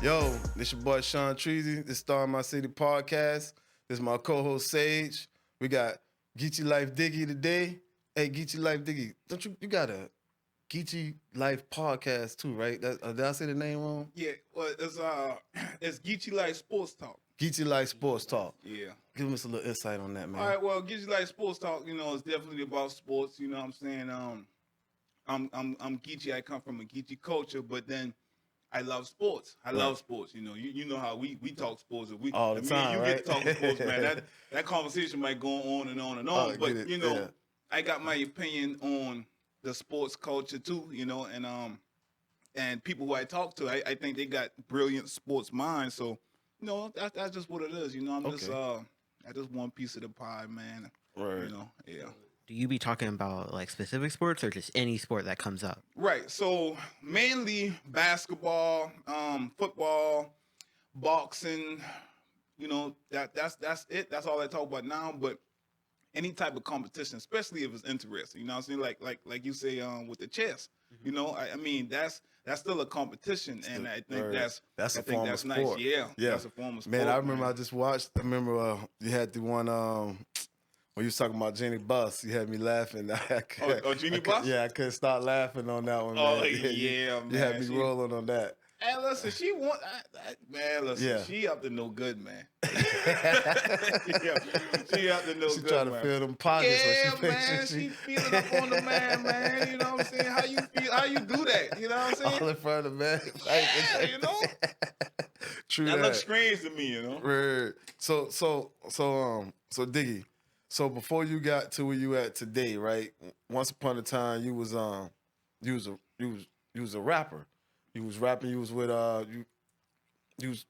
Yo, this your boy Sean Treasy. This Star in My City podcast. This is my co-host Sage. We got Geechie Lyfe Diggy today. Hey, Geechie Lyfe Diggy, don't you got a Geechie Lyfe podcast too, right? Did I say the name wrong? Yeah, well, it's Geechie Lyfe Sports Talk. Geechie Lyfe Sports Talk. Yeah. Give us a little insight on that, man. All right, well, Geechie Lyfe Sports Talk, is definitely about sports. You know what I'm saying? I'm Geechie. I come from a Geechie culture, but then I love sports. I love sports. You know how we talk sports. All the time, you right? get to talking sports, man. That conversation might go on and on and on. But I got my opinion on the sports culture too. And people who I talk to, I think they got brilliant sports minds. So that's just what it is. I'm just one piece of the pie, man. Right. Yeah. Do you be talking about like specific sports or just any sport that comes up? Right. So mainly basketball, football, boxing. That's it. That's all I talk about now. But any type of competition, especially if it's interesting. You know what I'm saying? Like you say with the chess. I mean that's still a competition, and I think that's a form of sport. Nice. Yeah. That's a form of sport. Man, I remember I just watched. I remember you had the one. When you was talking about Jenny Buss, you had me laughing. Jenny Buss? Yeah, I couldn't stop laughing on that one, man. Oh, yeah, man. You had me rolling on that. Hey, listen, she up to no good, man. She up to no she good, trying to fill them pockets. Yeah, man, she feeling up on the man. You know what I'm saying? How you feel? How you do that? You know what I'm saying? All in front of the man. Yeah, True that looks strange to me, Right. So, Diggy. So before you got to where you at today, right? Once upon a time, you was a rapper. You was rapping. You was with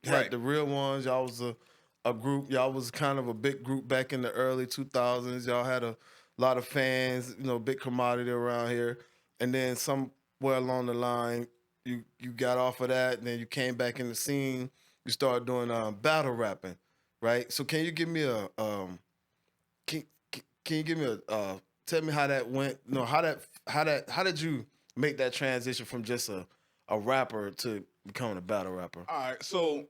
had the real ones. Y'all was a group. Y'all was kind of a big group back in the early 2000s. Y'all had a lot of fans. Big commodity around here. And then somewhere along the line, you got off of that, and then you came back in the scene. You started doing battle rapping, right? So can you give me Can you give me tell me how that went? How did you make that transition from just a rapper to becoming a battle rapper? All right, so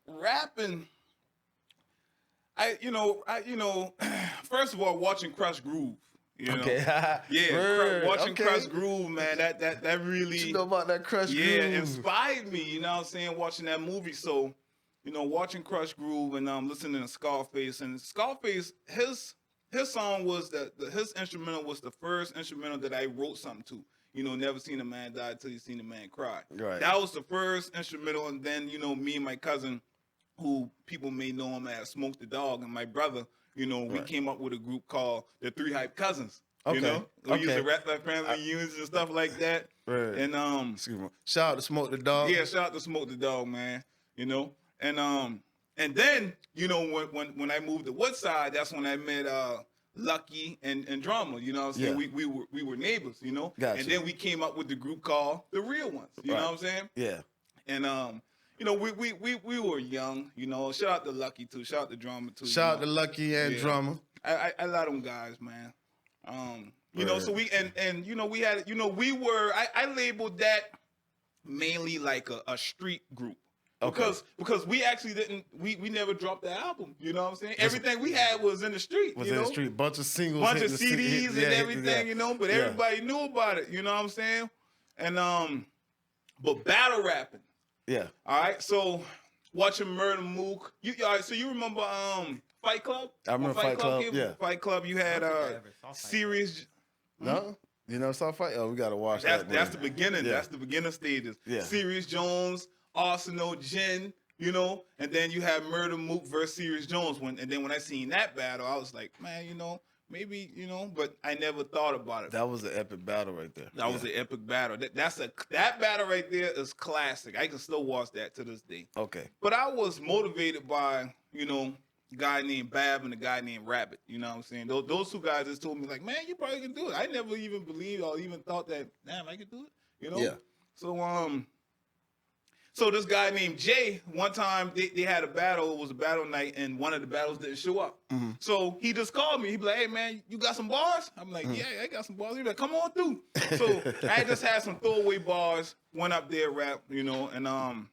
rapping, first of all, watching Crush Groove. Okay. Watching Crush Groove, man, that really. What you know about that Crush Groove? Yeah, inspired me. You know what I'm saying? Watching that movie, so watching Crush Groove and listening to Scarface, and Scarface, his song was his instrumental was the first instrumental that I wrote something to. Never seen a man die till you seen a man cry. Right. That was the first instrumental, and then me and my cousin, who people may know him as Smoke the Dog, and my brother, we came up with a group called the Three Hype Cousins. We used to rap like family units and stuff like that. Right. And excuse me. Shout out to Smoke the Dog. Yeah, shout out to Smoke the Dog, man. And then, when I moved to Woodside, that's when I met Lucky and Drama. You know what I'm saying? Yeah. We were neighbors, Gotcha. And then we came up with the group called The Real Ones. You know what I'm saying? Yeah. And we were young, Shout out to Lucky too. Shout out to Drama too. Shout out to Lucky and Drama. I love them guys, man. So we we had I labeled that mainly like a street group. Because we actually we never dropped the album, you know what I'm saying? Everything we had was in the street. In the street, bunch of singles, bunch of CDs and everything, but everybody knew about it, you know what I'm saying? And but battle rapping. Yeah. All right, so watching Murder Mook. All right, so you remember Fight Club? I remember Fight Club. Yeah. Fight Club, you had series. No? You never saw Fight? Oh, we gotta watch that. That's the beginning. Yeah. That's the beginning stages. Yeah. Serious Jones, Arsenal, Jen, and then you have Murder Mook versus Serious Jones. And then when I seen that battle, I was like, man, maybe, but I never thought about it. That was an epic battle right there. That was an epic battle. That battle right there is classic. I can still watch that to this day. Okay. But I was motivated by, a guy named Bab and a guy named Rabbit. You know what I'm saying? Those two guys just told me, like, man, you probably can do it. I never even believed or even thought that, damn, I could do it. Yeah. So this guy named Jay, one time they had a battle. It was a battle night, and one of the battles didn't show up. Mm-hmm. So he just called me. He be like, "Hey man, you got some bars?" I'm like, "Yeah, I got some bars." He be like, "Come on through." So I just had some throwaway bars. Went up there, rap, and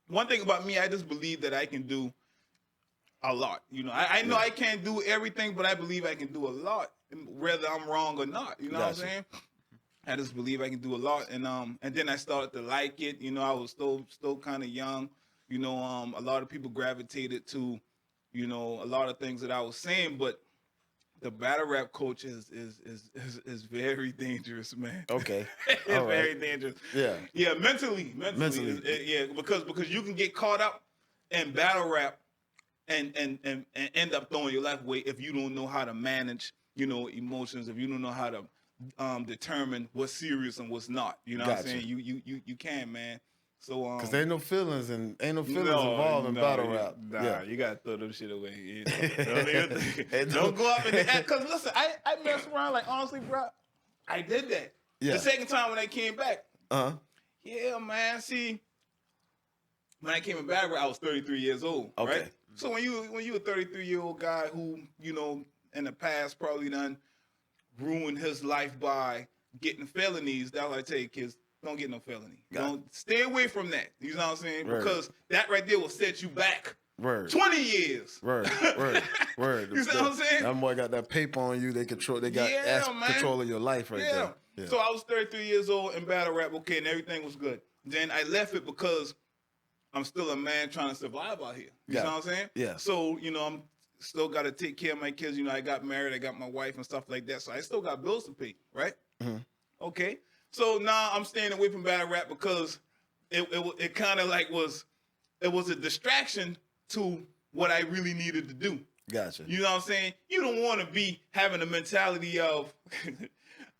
one thing about me, I just believe that I can do a lot. You know, I know I can't do everything, but I believe I can do a lot, whether I'm wrong or not. You know what I'm saying? I just believe I can do a lot, and then I started to like it. You know, I was still kind of young. You know, a lot of people gravitated to, you know, a lot of things that I was saying, but the battle rap culture is very dangerous, man. Okay, It's very dangerous. Yeah, mentally. Because you can get caught up in battle rap and end up throwing your life away if you don't know how to manage, you know, emotions. If you don't know how to determine what's serious and what's not. You know what I'm saying? You can, man. So because ain't no feelings involved in battle rap. Nah, you gotta throw them shit away. You know? Don't go up and because listen, I messed around, like, honestly, bro. I did that. The second time when I came back. Yeah, man. See, when I came in battle rap, I was 33 years old. Okay. Right? So when you a 33-year-old guy who, you know, in the past probably done ruined his life by getting felonies, that's what I tell you, kids. Don't get no felony. Don't stay away from that. You know what I'm saying? Word. Because that right there will set you back 20 years. Word. You see what I'm saying? That boy got that paper on you. They got control of your life right there. Yeah. So I was 33 years old in battle rap, okay, and everything was good. Then I left it because I'm still a man trying to survive out here. You know what I'm saying? Yeah. So, you know, I'm still got to take care of my kids. You know, I got married, I got my wife and stuff like that. So I still got bills to pay, right? Mm-hmm. Okay. So now I'm staying away from battle rap because it kind of like was a distraction to what I really needed to do. Gotcha. You know what I'm saying? You don't want to be having a mentality of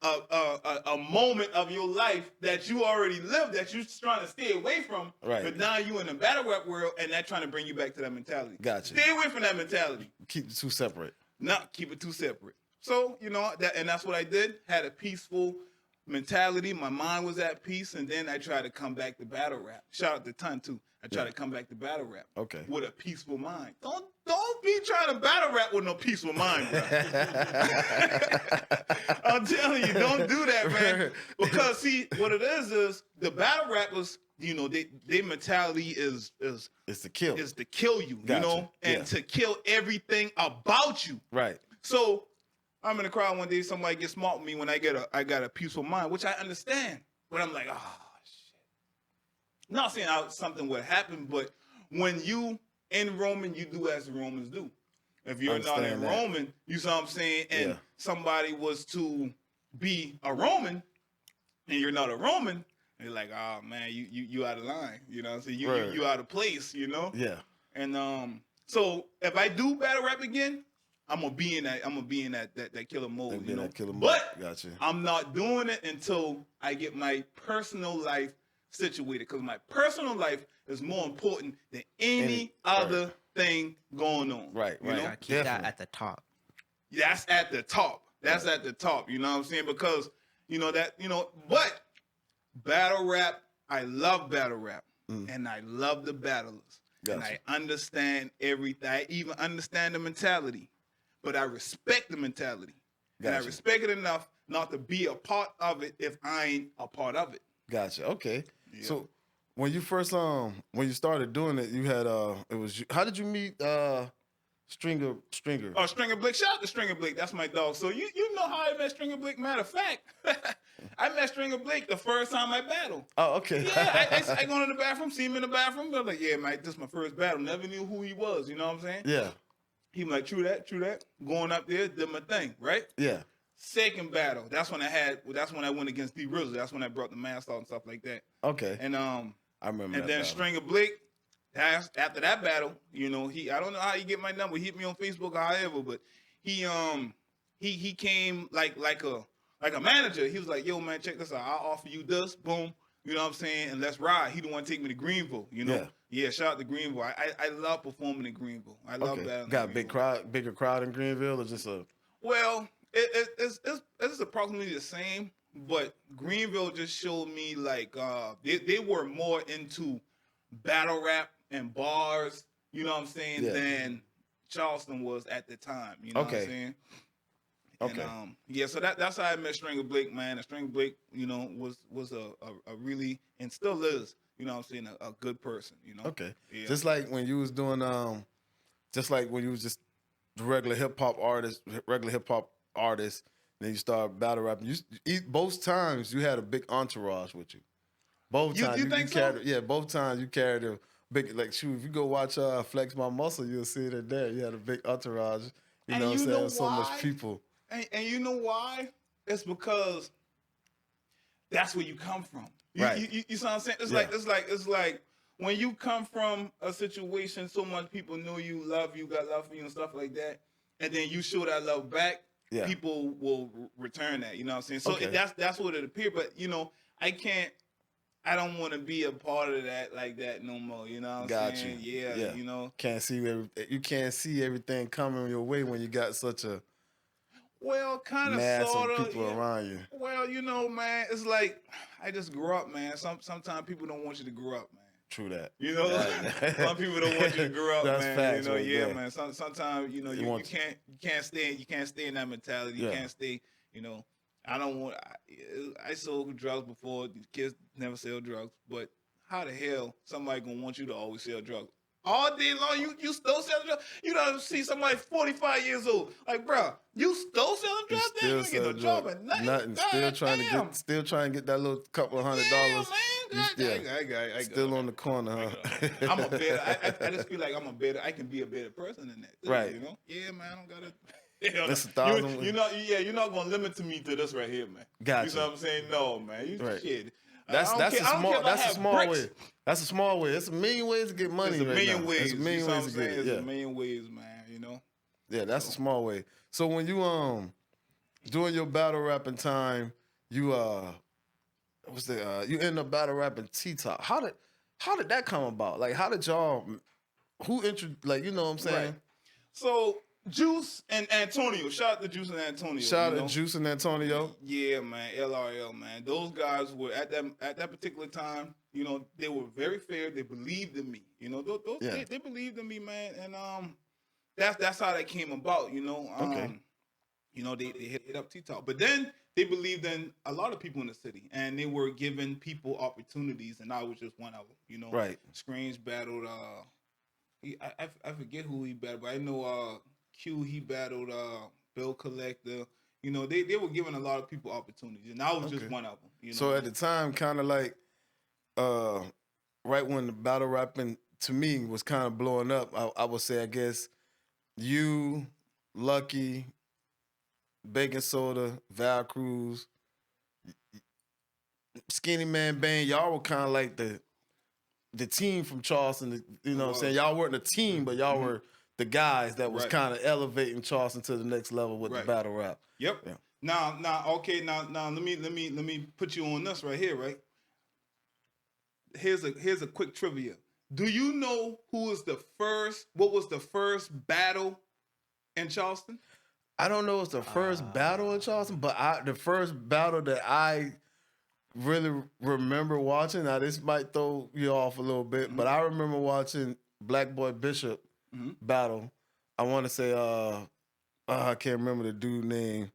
a moment of your life that you already lived that you're trying to stay away from. Right. But now you in the battle rap world and that's trying to bring you back to that mentality. Gotcha. Stay away from that mentality. Keep the two separate. Not keep it two separate. So, you know, that's what I did. Had a peaceful mentality. My mind was at peace, and then I tried to come back to battle rap. Shout out to Ton too. I tried to come back to battle rap. Okay. With a peaceful mind. Don't be trying to battle rap with no peaceful mind, bro. I'm telling you, don't do that, man. Because see, what it is the battle rappers, you know, their mentality is to kill. Is to kill you, Gotcha. You know, and to kill everything about you. Right. So I'm in the crowd one day, somebody gets smart with me when I got a peaceful mind, which I understand. But I'm like, oh, shit. Not saying something would happen, but when you in Roman, you do as the Romans do. If you're not in Roman, you see what I'm saying? And somebody was to be a Roman, and you're not a Roman, and you're like, oh, man, you out of line. You know what I'm saying? You out of place, you know? Yeah. And so if I do battle rap again, I'm gonna be in that killer mode, you know. But gotcha. I'm not doing it until I get my personal life situated, because my personal life is more important than any other thing going on. Right. You know? Keep that at the top. That's at the top. That's at the top. You know what I'm saying? Because but battle rap, I love battle rap, and I love the battlers, and I understand everything. I even understand the mentality. But I respect the mentality. Gotcha. And I respect it enough not to be a part of it if I ain't a part of it. Gotcha. Okay. Yeah. So when you first when you started doing it, you had how did you meet Stringer? Oh, Stringer Blick. Shout out to Stringer Blick. That's my dog. So you know how I met Stringer Blick? Matter of fact, I met Stringer Blick the first time I battled. Oh, okay. Yeah, I go into the bathroom, see him in the bathroom. I'm like, yeah, man, this is my first battle. Never knew who he was. You know what I'm saying? Yeah. He was like, true that. Going up there, did my thing, right? Yeah. Second battle, that's when I went against D Rizzle. That's when I brought the mask out and stuff like that. Okay. And I remember. And then Stringer Blick, after that battle, you know, I don't know how he get my number. He hit me on Facebook or however, but he came like a manager. He was like, yo, man, check this out. I'll offer you this, boom. You know what I'm saying? And let's ride. He don't want to take me to Greenville, you know? Yeah, shout out to Greenville. I love performing in Greenville. I love that. Got a bigger crowd in Greenville, or just a? Well, it's approximately the same, but Greenville just showed me like they were more into battle rap and bars, you know what I'm saying, than Charleston was at the time. You know what I'm saying? Okay. And, so that's how I met Stringer Blake, man. And Stringer Blake, you know, was a really, and still is, you know what I'm saying, a good person, you know. Okay. Yeah. Just like when you was doing just like when you was just the regular hip hop artist, then you start battle rapping. Both times you had a big entourage with you. Both times you think so? carried, both times you carried a big, like, shoot, if you go watch Flex My Muscle, you'll see it there. You had a big entourage, you know what I'm saying? So much people. And you know why? It's because that's where you come from. Right. You see what I'm saying? It's like when you come from a situation, so much people know you, love you, got love for you and stuff like that, and then you show that love back, people will return that. You know what I'm saying? So that's what it appears. But you know, I don't want to be a part of that like that no more. You know what I'm saying? Yeah. You know, you can't see everything coming your way when you got such a kind of mass sort of people around you. Well, you know, man, it's like I just grew up, man. Sometimes people don't want you to grow up, man. True that. You know, some people don't want you to grow up, That's man. facts, You know, right man. Sometimes you know you can't stay in that mentality. You can't stay. You know, I don't want. I sold drugs before. Kids never sell drugs, but how the hell somebody gonna want you to always sell drugs? All day long, you still selling drugs? You don't see somebody 45 years old. Like, bro, you still selling drugs? Damn, you get no job and nothing. Still trying to get that little couple of $100. I still on the corner, huh? I'm a better. I just feel like I'm a better. I can be a better person than that. Too, right. You know? Yeah, man. I don't gotta. That's 1,000. You're not gonna limit to me to this right here, man. Gotcha. You know what I'm saying? No, man. Shit. That's a small way. That's a small way. It's a million ways to get money. There's a million ways. There's a million ways to get it. There's a million ways, man. You know. Yeah, that's a small way. So when you during your battle rapping time, you you end up battle rapping T-Top. How did that come about? Like, how did y'all? Like, you know what I'm saying? Right. So Juice and Antonio. Shout out to Juice and Antonio. Shout out to Juice and Antonio. Yeah, man. LRL, man. Those guys were at that particular time. You know, they were very fair. They believed in me. You know, they believed in me, man. And that's how that came about. You know. You know, they hit up T-Top, but then they believed in a lot of people in the city, and they were giving people opportunities, and I was just one of them. You know, right? Screams battled. I forget who he battled, but I know Q. He battled Bill Collector. You know, they were giving a lot of people opportunities, and I was just one of them. You know? So at the time, kind of like, right when the battle rapping to me was kind of blowing up, I would say, I guess, you, Lucky, Bacon Soda, Val Cruz, Skinny Man Bang, y'all were kind of like the team from Charleston. You know what I'm saying? Y'all weren't a team, but y'all were the guys that was kind of elevating Charleston to the next level with the battle rap. Yep. Yeah. Now, let me put you on this right here, right? Here's a quick trivia. Do you know what was the first battle in Charleston? I don't know if it's the first battle in Charleston, but the first battle that I really remember watching, now this might throw you off a little bit, but I remember watching Black Boy Bishop battle. I want to say, I can't remember the dude name,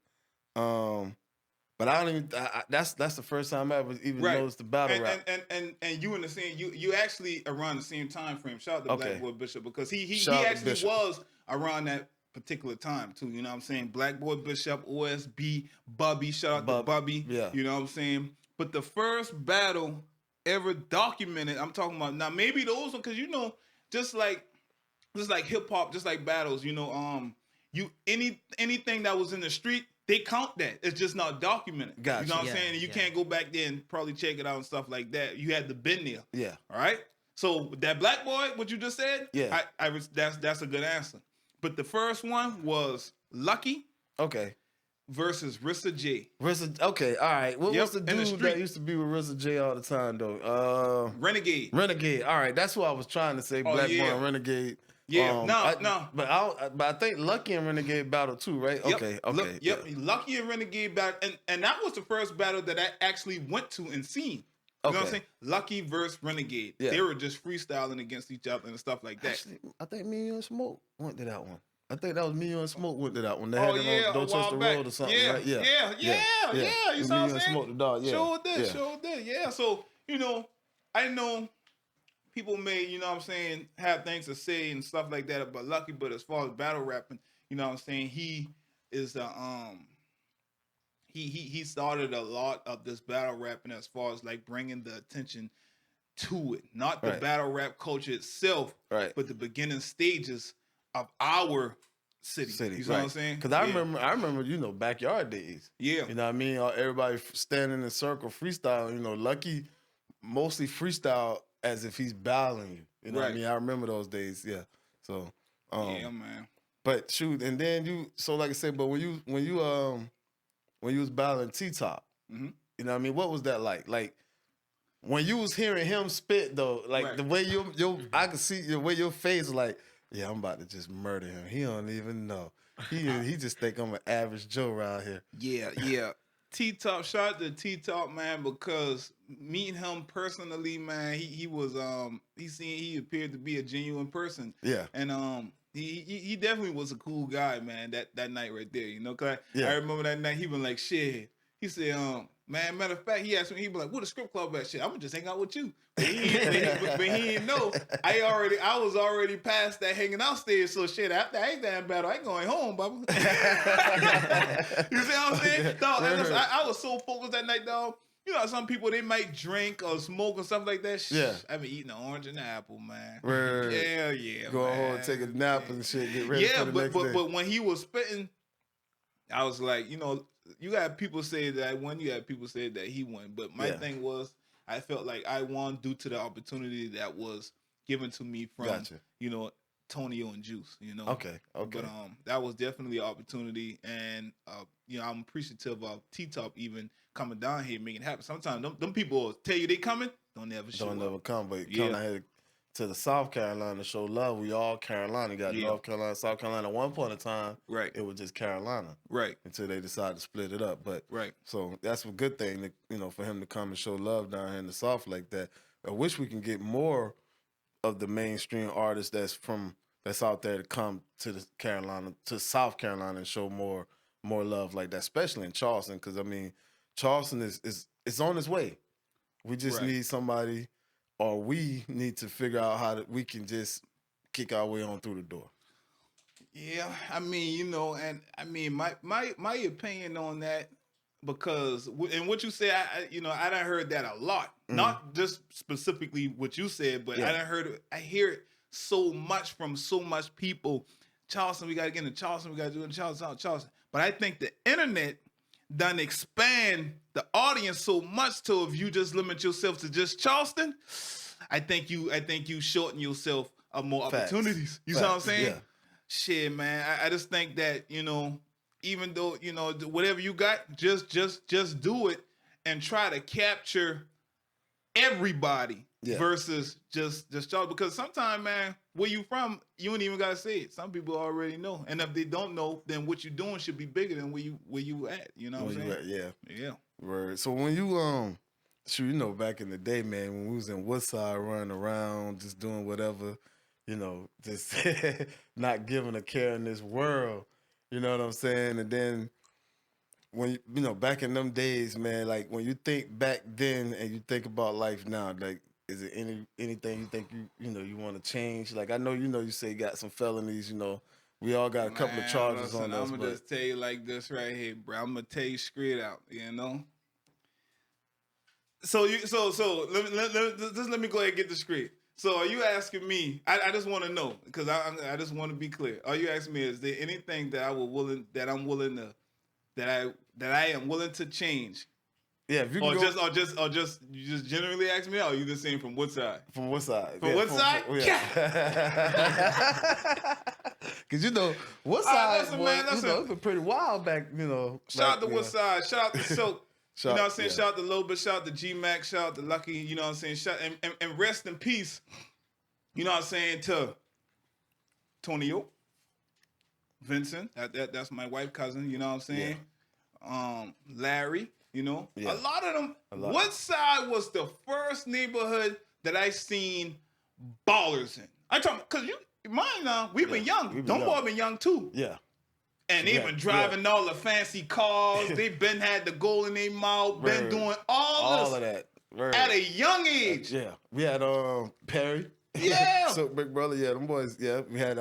but I don't even. That's the first time I ever even noticed the battle rap. And you in the same you actually around the same time frame. Shout out to Black Boy Bishop because he actually was around that particular time too, you know what I'm saying? Black Boy Bishop, OSB, Bubby, shout out to Bubby, you know what I'm saying? But the first battle ever documented, I'm talking about now, maybe those, because you know, just like hip hop, just like battles, you know, anything that was in the street, they count that. It's just not documented. Gotcha. You know what I'm saying? And you can't go back there and probably check it out and stuff like that. You had to been there. Yeah. All right. So that Black Boy, what you just said, that's a good answer. But the first one was Lucky. Okay. Versus Rissa J. Okay, all right. What was the dude that used to be with Rissa J all the time, though? Renegade. All right, that's what I was trying to say. Black Boy and Renegade. Yeah, no. But I think Lucky and Renegade battle too, right? Yep. Okay. Yep. Lucky and Renegade battle. And that was the first battle that I actually went to and seen. You know what I'm saying? Lucky versus Renegade. Yeah. They were just freestyling against each other and stuff like that. Actually, I think me and you and Smoke went to that one. I think that was me and Smoke went to that one. They had it on Don't Touch the Road or something, right? Yeah. You saw what I'm saying? Smoke the dog, Sure did. Yeah. So, you know, I know people may, you know what I'm saying, have things to say and stuff like that about Lucky, but as far as battle rapping, you know what I'm saying, he is the he started a lot of this battle rapping as far as like bringing the attention to it, not the battle rap culture itself, but the beginning stages of our city. You know what I'm saying? Because I remember, you know, backyard days. Yeah. You know what I mean? Everybody standing in a circle, freestyle. You know, Lucky mostly freestyle as if he's battling you. You know what I mean? I remember those days. Yeah. So. Yeah, man. But shoot, and then so like I said, but when you was battling T-Top, you know what I mean? What was that like? Like when you was hearing him spit though, like the way I could see the way your face was like, yeah, I'm about to just murder him. He don't even know. He just think I'm an average Joe around here. Yeah. T-Top, shout out to T-Top, man, because meeting him personally, man, he was he appeared to be a genuine person. Yeah. And he definitely was a cool guy, man, that night right there, you know, cause I remember that night he was like, shit. He said, man, matter of fact, he asked me, he be like, what a script club at? Shit, I'm gonna just hang out with you. But he didn't know. I was already past that hanging out stage, so shit, after I ain't that battle, I ain't going home, Bubba. You see what I'm saying? Dog, I was so focused that night, dog. You know, some people, they might drink or smoke or something like that. Yeah. I've been eating an orange and an apple, man. Yeah, Go home and take a nap and shit, get ready for the next day. But when he was spitting, I was like, you know, you got people say that I won, you got people say that he won. But my thing was, I felt like I won due to the opportunity that was given to me from, you know, Tonio and Juice, you know. Okay. But that was definitely an opportunity, and you know, I'm appreciative of T-Top even coming down here and making it happen. Sometimes them people will tell you they coming, don't ever show up. Don't ever come, but come out here to the South Carolina to show love. We all Carolina. Got North Carolina, South Carolina. At one point in time, it was just Carolina. Until they decided to split it up. But so that's a good thing, to, you know, for him to come and show love down here in the South like that. I wish we can get more of the mainstream artists that's out there to come to the Carolina, to South Carolina, and show more love like that, especially in Charleston. Because I mean, Charleston is on its way. We just need somebody, or we need to figure out how we can just kick our way on through the door. Yeah, I mean, you know, and I mean, my opinion on that, because and what you said, I done heard that a lot. Not just specifically what you said, but I hear it so much from so much people. Charleston, we got to get into Charleston. We got to do it in Charleston. But I think the internet done expand the audience so much to, if you just limit yourself to just Charleston, I think you shorten yourself of more opportunities. You see what I'm saying? Yeah. Shit, man. I just think that, you know, even though, you know, whatever you got, just do it and try to capture everybody versus just Charles. Because sometimes, man, where you from, you ain't even gotta say it. Some people already know, and if they don't know, then what you doing should be bigger than where you at. You know what I'm saying? Yeah. Right. So when you you know, back in the day, man, when we was in Woodside running around, just doing whatever, you know, just not giving a care in this world. You know what I'm saying? And then when you know, back in them days, man, like when you think back then and you think about life now, like, is it anything you think you want to change? Like, I know you say you got some felonies, you know. We all got a couple of charges on us. I'm gonna just tell you like this right here, bro. I'm gonna tell you straight out, you know. So let me go ahead and get this straight. So are you asking me? I just want to know, because I just want to be clear. Are you asking me, is there anything that I am willing to change? Yeah, if you can just you just generally ask me, or you just saying from what side? From what side? From what side? Because you know, what side? Listen, man, listen. You know, it's been pretty wild back. You know, shout out to what side? Shout out to Silk. You know what I'm saying? Shout out to Loba, shout out to G-Mac, shout out to Lucky, you know what I'm saying? And rest in peace, you know what I'm saying, to Tonio, Vincent, that's my white cousin, you know what I'm saying? Larry, you know? A lot of them. What side was the first neighborhood that I seen ballers in? I'm talking, because mine now, we've been young. Them boys been young too. Yeah. And they've been driving all the fancy cars. They've been had the gold in their mouth. Been doing all of that. at a young age. Yeah, we had Perry. Yeah. So Big Brother, yeah, them boys. Yeah, we had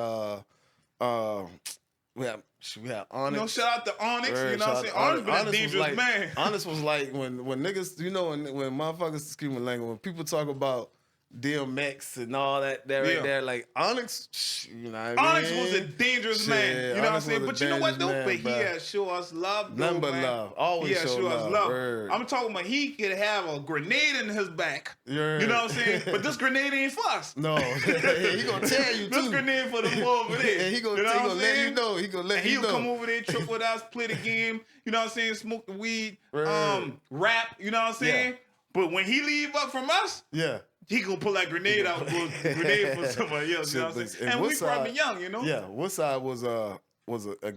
we had Onyx. You know, shout out to Onyx. You know what I'm saying? Onyx been a dangerous man. Onyx was like when niggas, you know, when motherfuckers screaming language, when people talk about DMX and all that right there, like Onyx, you know what I mean? Onyx was a dangerous man. You know what I'm saying? But you know what though? But he had show us love. Nothing but love. Always show us love. Word. I'm talking about he could have a grenade in his back. You know what I'm saying? But this grenade ain't for us. No. He gonna tell you too. This grenade for the boy over there. He gonna let you know. He gonna let you know. He'll come over there, trip with us, play the game. You know what I'm saying? Smoke the weed, rap. You know what I'm saying? Yeah. But when he leave up from us, he gonna pull that grenade out, grenade for somebody else. You know what I'm saying? And we probably young, you know. Yeah, Woodside was a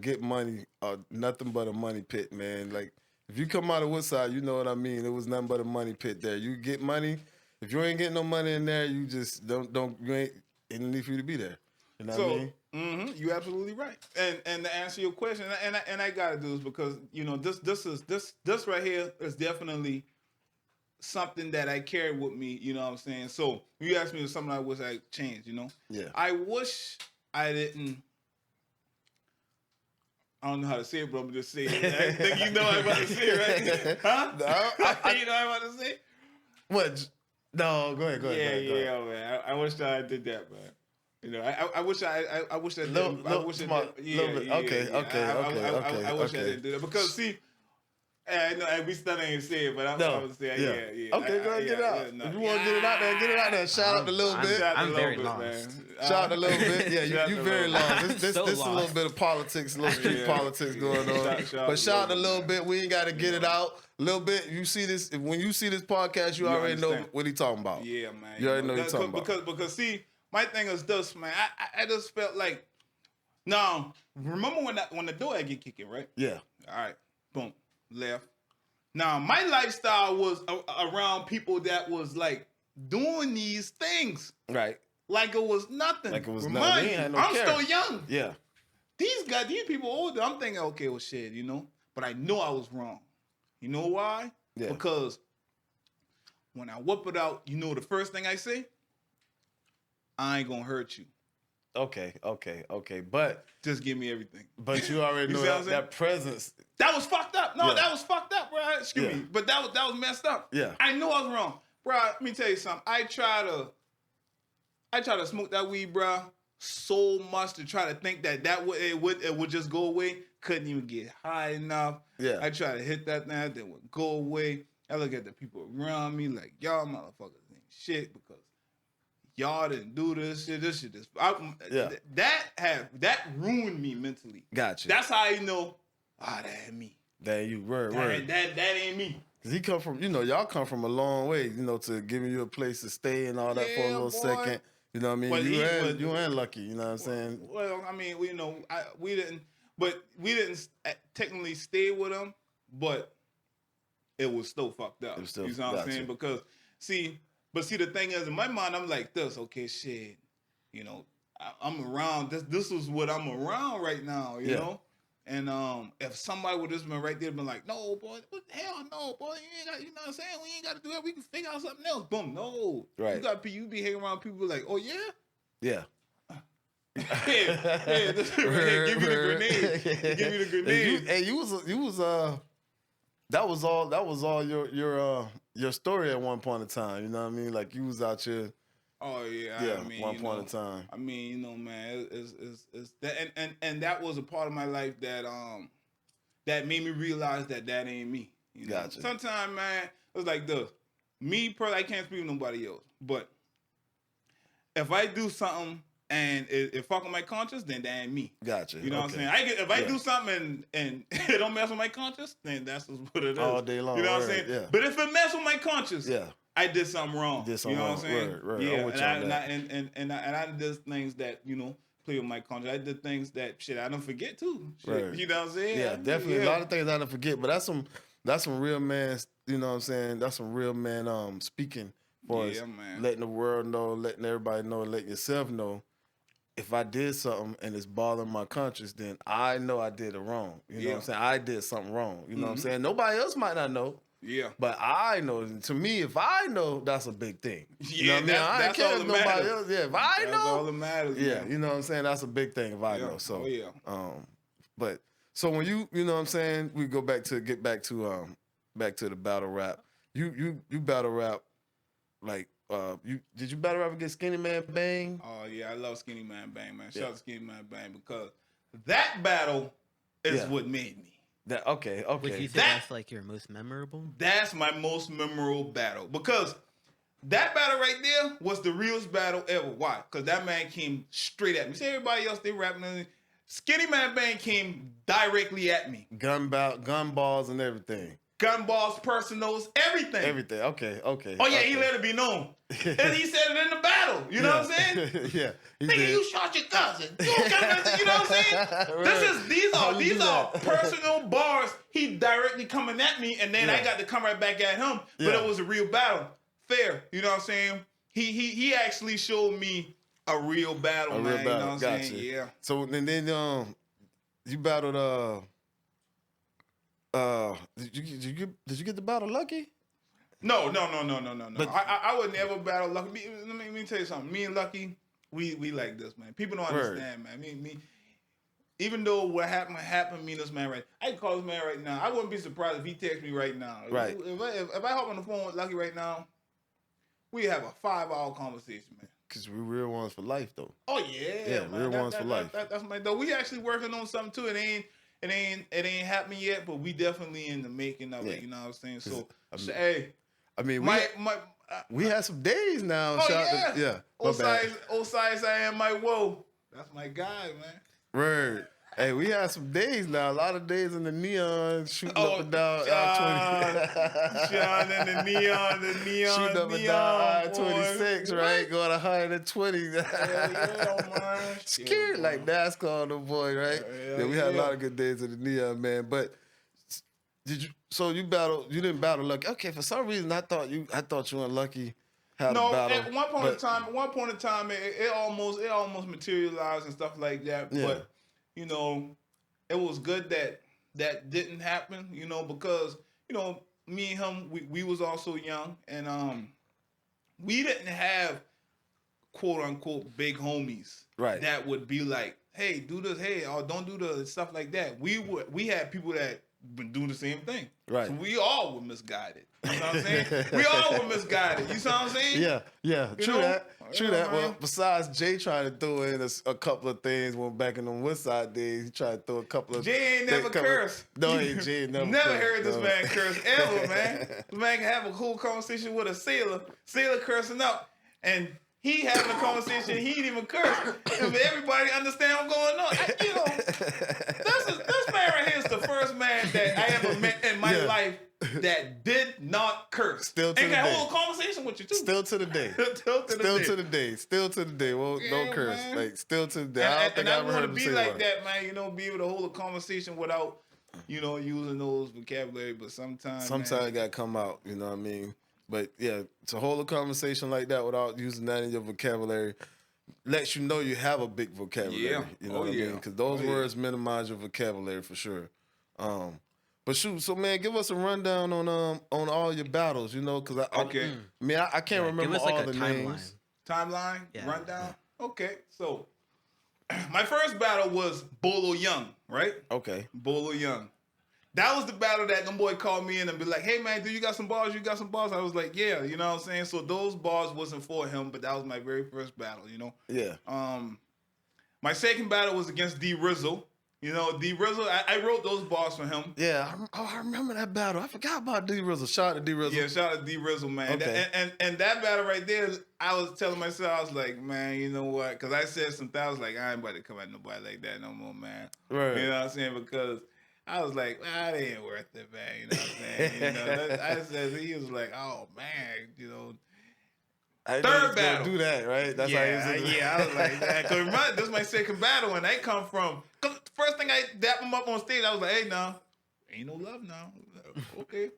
get money, nothing but a money pit, man. Like if you come out of Woodside, you know what I mean. It was nothing but a money pit there. You get money. If you ain't getting no money in there, you just don't. You ain't need for you to be there. You know what I mean? You absolutely right. And to answer your question, and I gotta do this because you know this right here is definitely something that I carry with me, you know what I'm saying? So you asked me if something I wish I changed, you know? Yeah. I wish I didn't. I don't know how to say it, bro, but just say it. I think you know what I'm about to say, right? Huh? No, you know what I'm about to say? What? No, go ahead. Yeah, man. I wish I did that, man. You know, I wish I wish I did. I wish I did. Yeah. Okay. I wish I didn't do that because see. I know we still ain't say it, but I'm going to say yeah. Okay, go ahead, get it out. If you want to get it out there, Shout out a little bit. I'm very lost. Shout out a little bit. Yeah, you very lost. This a little bit of politics, a little street politics going on. But shout out a little bit. We ain't got to get it out. A little bit. You see this, when you see this podcast, you already know what he talking about. Yeah, man. You already know what he talking about. Because see, my thing is this, man. I just felt like, now, remember when the door had get kicking, right? Yeah. All right. Boom. Left. Now, my lifestyle was around people that was like doing these things. Right. Like it was nothing. Like it was nothing. I'm still young. Yeah. These people older, I'm thinking, okay, well, shit, you know? But I know I was wrong. You know why? Yeah. Because when I whip it out, you know the first thing I say? I ain't gonna hurt you. Okay. But just give me everything. But you already know that presence. That was fucked up. No, that was fucked up, bro. Excuse me. But that was messed up. Yeah. I knew I was wrong. Bro, let me tell you something. I try to smoke that weed, bro, so much to try to think that it would just go away. Couldn't even get high enough. Yeah. I try to hit that thing, then would go away. I look at the people around me like, y'all motherfuckers ain't shit because y'all didn't do this shit. This shit is that ruined me mentally. Gotcha. That's how you know. That ain't me. That ain't you. Word. That ain't me. Cause he come from, y'all come from a long way, to giving you a place to stay and all that for a little second. You know what I mean? But you ain't lucky. You know what I'm saying? Well, I mean, we didn't technically stay with him, but it was still fucked up. You know what I'm saying? Because see, the thing is, in my mind, I'm like this. Okay, shit. I'm around. This is what I'm around right now. You know. And if somebody would just been right there, been like, no, boy, what the hell, no, boy, you ain't got, you know what I'm saying? We ain't got to do that. We can figure out something else. Boom, no. Right. You be hanging around people like, oh, yeah? Yeah. This right here, give me the grenade. Give me the grenade. That was all your story at one point in time. You know what I mean? Like you was out here. Oh yeah, I mean, one point in time. I mean, man, it's that, and that was a part of my life that that made me realize that ain't me. Gotcha. Sometimes, man, it was like this. Me personally, I can't speak with nobody else, but if I do something and it fuck with my conscience, then that ain't me. Gotcha. You know what I'm saying? If I do something and it don't mess with my conscience, then that's just what it is. All day long. You know what I'm saying? Yeah. But if it mess with my conscience, yeah. I did something wrong. You know what I'm saying? Right. Yeah, and I did things that play with my conscience. I did things that I don't forget too. Right. You know what I'm saying? Yeah, definitely. Yeah. A lot of things I don't forget, but that's some real man. You know what I'm saying? That's some real man. Speaking for us, man. Letting the world know, letting everybody know, letting yourself know. If I did something and it's bothering my conscience, then I know I did it wrong. You know what I'm saying? I did something wrong. You know what I'm saying? Nobody else might not know. Yeah. But I know, to me, if I know, that's a big thing. You know Yeah, what I mean? I ain't that's all care that if nobody matters. else. Yeah, if I That's know, all that matters. yeah, Man. you know what I'm saying? That's a big thing if I Yeah. know. So, Oh yeah. But so when you know what I'm saying, we get back to the battle rap. You battle rap like did you battle rap against Skinny Man Bang? Oh yeah, I love Skinny Man Bang, man. Shout out to Skinny Man Bang because that battle is what made me. That okay. Would you say that's like your most memorable? That's my most memorable battle because that battle right there was the realest battle ever. Why? Because that man came straight at me. See, everybody else, they rapping. Skinny Man Bang came directly at me. Gun balls and everything. Gun balls, personals, everything. Everything. Okay. Oh yeah, he let it be known. And he said it in the battle. You know what I'm saying? Yeah. Nigga, you shot your cousin. You know what I'm saying? Right. These are personal bars. He directly coming at me, and then I got to come right back at him. But it was a real battle. Fair. You know what I'm saying? He actually showed me a real battle, man. You know what I'm saying? Yeah. So and then you battled did you get the battle Lucky? No. But I would never battle Lucky. Let me tell you something. Me and Lucky, we like this, man. People don't understand, man. Me, even though what happened, me and this man right. I can call this man right now. I wouldn't be surprised if he texts me right now. Right. If I hop on the phone with Lucky right now, we have a 5-hour conversation, man. Cause we real ones for life, though. Oh yeah, man. Real ones for life. That's my though. We actually working on something too. It ain't happened yet, but we definitely in the making of it. You know what I'm saying? So hey, I mean, we had some days now. Oh yeah. Osiris, I am my woe. That's my guy, man. Word. Hey, we had some days now. A lot of days in the neon, shooting up and down I-20. Sean in the neon, shooting up and down I-26, right? Going 120. man. Scared like NASCAR, no boy, right? Yeah, we had a lot of good days in the neon, man. But did you? So you didn't battle Lucky. Okay, for some reason I thought you and Lucky had a battle. At one point in time, it almost materialized and stuff like that. Yeah. But you know, it was good that didn't happen. You know, because you know, me and him, we was also young, and we didn't have quote unquote big homies that would be like, hey, do this, hey, or don't do the stuff like that. We had people that been doing the same thing. Right. So we all were misguided. You know what I'm saying? We all were misguided. You see what I'm saying? Yeah. True Yeah, that. man. Well, besides Jay trying to throw in a couple of things when back in the Woodside days, he tried to throw a couple of... Jay ain't never cursed. No, Jay never Never cursed, heard this man curse ever, man. This man can have a cool conversation with a sailor cursing up, and he having a conversation, he ain't even curse. And everybody understand what's going on. This man right here is the first man that I ever met in my life that did not curse. Still to and the can day. hold a conversation with you too. Still to the day. Still to the day. Well, don't curse. Man. Like, still to the day. And, I don't think I ever want heard to him be say like one. that, man. You know, be able to hold a conversation without, you know, using those vocabulary. But sometimes it got to come out, you know what I mean? But yeah, to hold a conversation like that without using that in your vocabulary lets you know you have a big vocabulary. Yeah. You know what I mean? Because those words minimize your vocabulary for sure. But shoot, so man, give us a rundown on all your battles, you know, because I can't remember all the names. Timeline? Rundown? Okay, so my first battle was Bolo Young, right? Okay. Bolo Young. That was the battle that them boy called me in and be like, hey man, do you got some bars? You got some bars? I was like, yeah, you know what I'm saying? So those bars wasn't for him, but that was my very first battle, you know? Yeah. My second battle was against D Rizzle. You know, D Rizzle, I wrote those bars for him. Yeah, I remember that battle. I forgot about D Rizzle. Shout out to D Rizzle. Yeah, shout out to D Rizzle, man. Okay. And that battle right there, I was telling myself, I was like, man, you know what? Because I said some things, I was like, I ain't about to come at nobody like that no more, man. Right. You know what I'm saying? Because I was like, that ain't worth it, man. You know what I'm saying? You know, I said, he was like, oh, man, you know. Third battle. Do that, right? That's how he was. Yeah, I was like, because remember, this is my second battle, and I come from, because the first thing I dap him up on stage, I was like, hey, now, ain't no love now. Okay.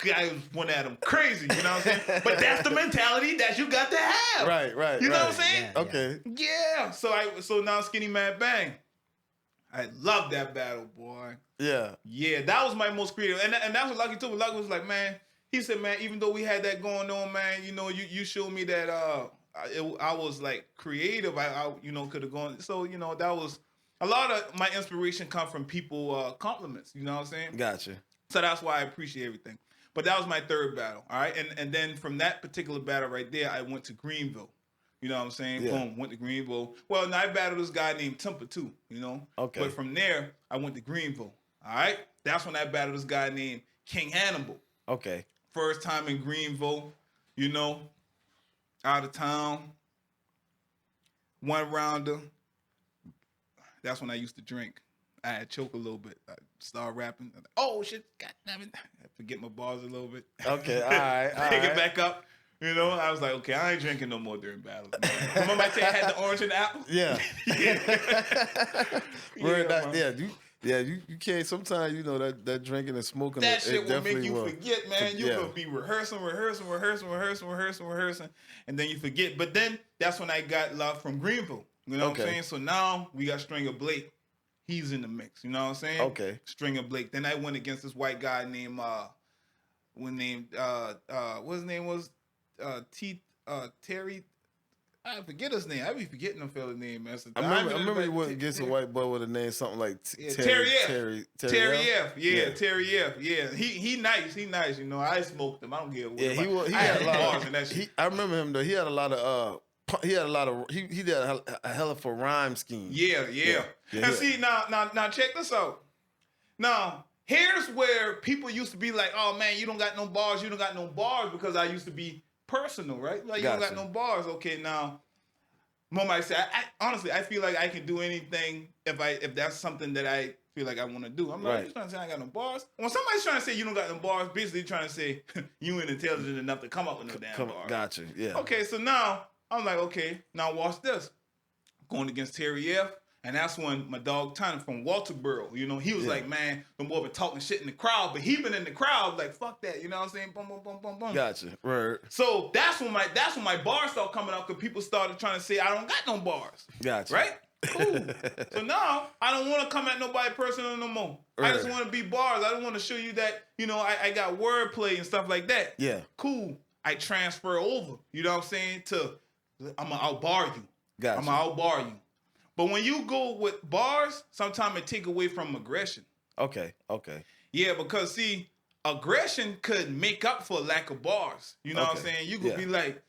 I went at him crazy, you know what I'm saying? But that's the mentality that you got to have. Right. You know what I'm saying? Yeah, okay. Yeah. So now Skinny Man Bang. I love that battle, boy. Yeah. Yeah, that was my most creative. And that's what Lucky too. Lucky was like, man, he said, man, even though we had that going on, man, you know, you showed me that I was like creative. I you know, could have gone. So, you know, that was a lot of my inspiration come from people compliments. You know what I'm saying? Gotcha. So that's why I appreciate everything. But that was my third battle. All right. And then from that particular battle right there, I went to Greenville. You know what I'm saying? Yeah. Boom, went to Greenville. Well, now I battled this guy named Temper too, you know? Okay. But from there, I went to Greenville. All right? That's when I battled this guy named King Hannibal. Okay. First time in Greenville, you know, out of town. One rounder. That's when I used to drink. I had choke a little bit. I started rapping. I was like, oh, shit. God damn it. I forget my bars a little bit. Okay. All right. Pick it back up. You know, I was like, okay, I ain't drinking no more during battles. Remember I said I had the orange and the apple? Yeah. Yeah, You can't. Sometimes you know that drinking and smoking. That shit will make definitely you forget, man. You will be rehearsing, and then you forget. But then that's when I got love from Greenville. You know what I'm saying? So now we got Stringer Blake. He's in the mix. You know what I'm saying? Okay. Stringer Blake. Then I went against this white guy named what his name was? Terry. I forget his name. I be forgetting the fella's name, man. I remember he went against a white boy with a name something like Terry F. Terry F. Yeah, Terry F. Yeah, he nice. He nice. You know, I smoked him. I don't give a yeah. He had a lot of that shit. I remember him though. He had a lot of he did a hell of a rhyme scheme. Yeah. And see now check this out. Now here's where people used to be like, oh man, you don't got no bars. You don't got no bars because I used to be personal, right? Like, you don't got no bars. Okay, now, Mom might say, honestly, I feel like I can do anything if that's something that I feel like I want to do. I'm like, you trying to say I got no bars? When somebody's trying to say you don't got no bars, basically trying to say you ain't intelligent enough to come up with no damn bars. Gotcha, yeah. Okay, so now, I'm like, okay, now watch this. Going against Terry F., and that's when my dog Tony from Walterboro, you know, he was like, man, the boy been talking shit in the crowd, but he been in the crowd like, fuck that, you know what I'm saying? Boom, boom, boom, boom, boom. Gotcha, right. So that's when my bars started coming up because people started trying to say I don't got no bars. Gotcha. Right? Cool. So now I don't want to come at nobody personal no more. Right. I just want to be bars. I don't want to show you that, you know, I got wordplay and stuff like that. Yeah. Cool. I transfer over, you know what I'm saying, to I'm going to outbar you. Gotcha. I'm going to outbar you. But when you go with bars, sometimes it take away from aggression. Okay. Yeah, because see, aggression could make up for lack of bars. You know what I'm saying? You could be like,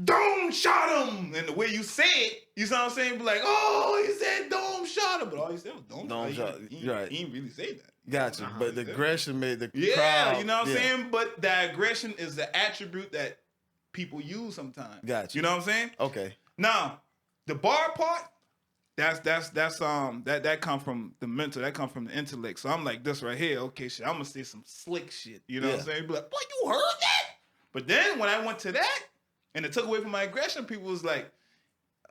Dome shot him. And the way you say it, you know what I'm saying? Be like, oh, he said Dome shot him. But all he said was Dome shot him. He didn't really say that. Gotcha. But the aggression made the crowd. Yeah, you know what I'm saying? But the aggression is the attribute that people use sometimes. Gotcha. You know what I'm saying? Okay. Now, the bar part, that come from the mental, that come from the intellect. So I'm like this right here. Okay, shit, I'm gonna say some slick shit. You know what I'm saying? Be like, boy, you heard that? But then when I went to that and it took away from my aggression, people was like,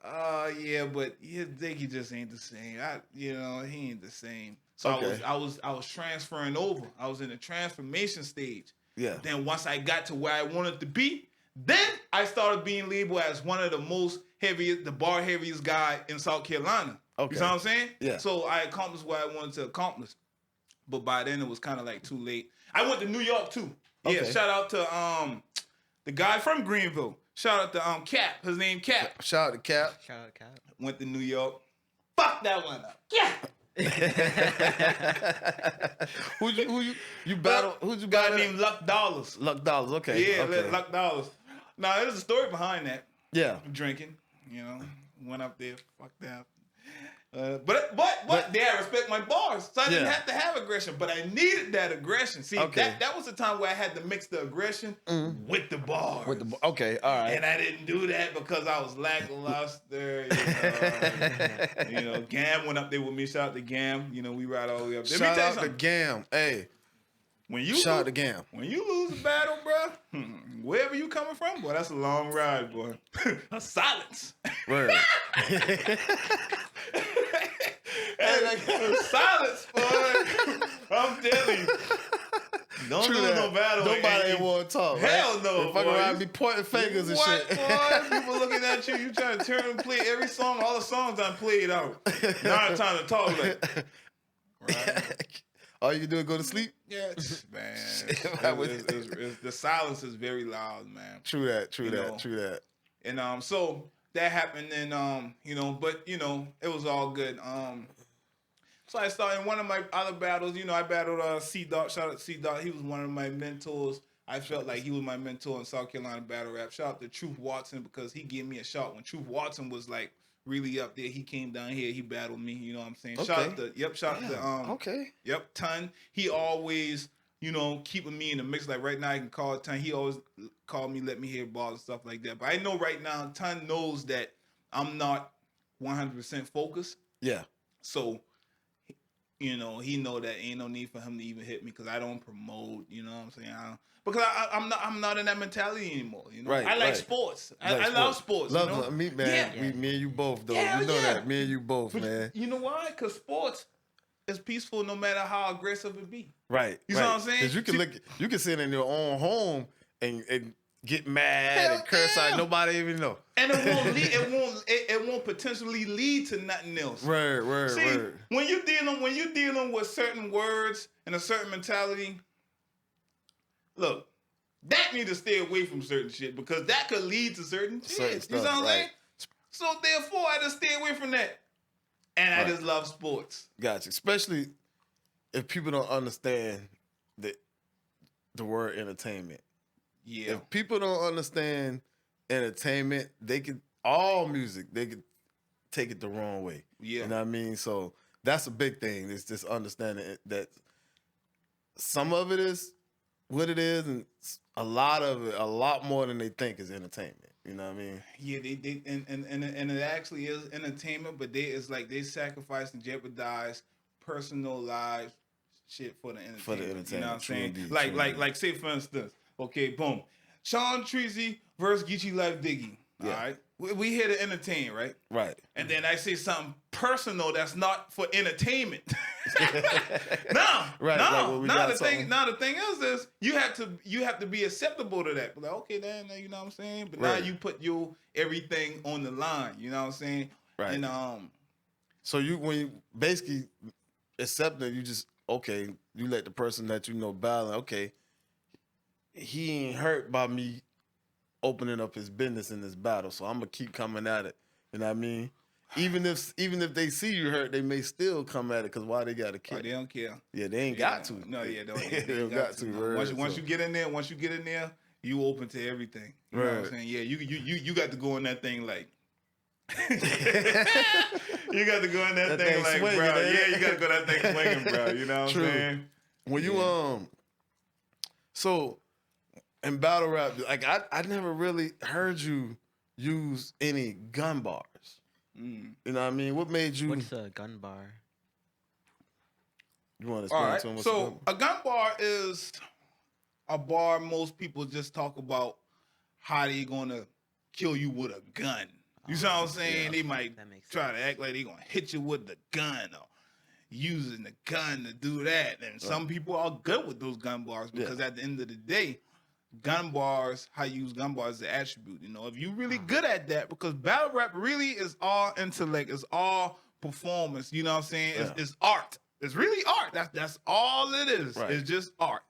yeah, but you think he just ain't the same. He ain't the same. So I was transferring over. I was in the transformation stage. Yeah. Then once I got to where I wanted to be, then I started being labeled as one of the most heaviest, the bar heaviest guy in South Carolina. Okay. You know what I'm saying? Yeah. So I accomplished what I wanted to accomplish. But by then it was kind of like too late. I went to New York too. Okay. Yeah, shout out to the guy from Greenville. Shout out to Cap. His name Cap. Shout out to Cap. Went to New York. Fuck that one up. Yeah. Who'd you battle? Who'd you battle? Guy named Luck Dollars. Luck Dollars. Okay. Yeah, okay. Luck Dollars. Now there's a story behind that. Yeah. Drinking, you know, went up there, fucked that. But they respect my bars, so I didn't have to have aggression, but I needed that aggression. See, that was the time where I had to mix the aggression with the bars. Okay, all right. And I didn't do that because I was lackluster. You know, Gam went up there with me. Shout out to Gam. You know, we ride all the way up there. Shout out to Gam. Hey. Shout out to Gam. When you lose a battle, bro, wherever you coming from, boy, that's a long ride, boy. A silence. Word. Silence, boy. I'm telling you. Don't lose no battle. Nobody ain't want to talk. Hell right? no. Fuck around, be pointing fingers and shit. Boy? People looking at you. You trying to turn and play every song. All the songs I played out. Now it's time to talk. Like, right. All you do is go to sleep? Yeah, man. The silence is very loud, man. True that. And so that happened, and but it was all good. So I started in one of my other battles. I battled C Dot. Shout out to C Dot. He was one of my mentors. I felt like he was my mentor in South Carolina battle rap. Shout out to Truth Watson because he gave me a shot when Truth Watson was like really up there. He came down here. He battled me. You know what I'm saying? Okay. Shout out to Ton. He always keeping me in the mix. Like right now, I can call Ton. He always call me, let me hear balls and stuff like that. But I know right now, Ton knows that I'm not 100% focused. Yeah. So he know that ain't no need for him to even hit me because I don't promote. You know what I'm saying? Because I'm not in that mentality anymore. Right. I like sports. I love sports. Love me, man. Yeah. Me and you both, though. You know that. Me and you both, man. You know why? Because sports is peaceful no matter how aggressive it be. Right. You know what I'm saying? Because you can sit in your own home and get mad and curse out. Nobody even know. And it won't potentially lead to nothing else. Right. See, when you're dealing with certain words and a certain mentality, look, that need to stay away from certain shit because that could lead to certain shit. You know what I'm saying? So therefore, I just stay away from that. And I just love sports. Gotcha. Especially if people don't understand the word entertainment. Yeah. If people don't understand entertainment, all music, they could take it the wrong way. Yeah. You know what I mean? So that's a big thing. It's just understanding that some of it is what it is, and a lot of it, a lot more than they think is entertainment. You know what I mean? Yeah, they and it actually is entertainment, but they sacrifice and jeopardize personal lives shit for the entertainment. For the entertainment. You know what I'm saying? Indeed, like say for instance, okay, boom. Sean Treasy versus Geechie Lyfe Diggy. All right. We here to entertain, right? Right. And then I say something personal that's not for entertainment. Now the thing is you have to be acceptable to that. Like, okay, then you know what I'm saying? But now you put your everything on the line, you know what I'm saying? Right. And so when you basically accept it, you just you let the person that battle, okay, he ain't hurt by me opening up his business in this battle, so I'm gonna keep coming at it. You know what I mean? Even if they see you hurt, they may still come at it because why they gotta care? they don't care. Yeah, they ain't got to. No, they don't got to. No. Once you get in there, you open to everything. You know what I'm saying? Yeah, you got to go in that thing like. You got to go in that thing like, swinging, bro. Yeah, you got to go that thing swinging, bro. You know what I'm saying? When you so. In battle rap, like I never really heard you use any gun bars. You know what I mean? What made you? What's a gun bar? You want to explain to him? What's so a gun bar is a bar most people just talk about how they gonna kill you with a gun. You see what I'm saying? Yeah. They might try to act like they gonna hit you with the gun or using the gun to do that. And some people are good with those gun bars because at the end of the day, gun bars, how you use gun bars is an attribute. If you're really good at that, because battle rap really is all intellect, it's all performance. You know what I'm saying? It's art. It's really art. That's all it is. Right. It's just art.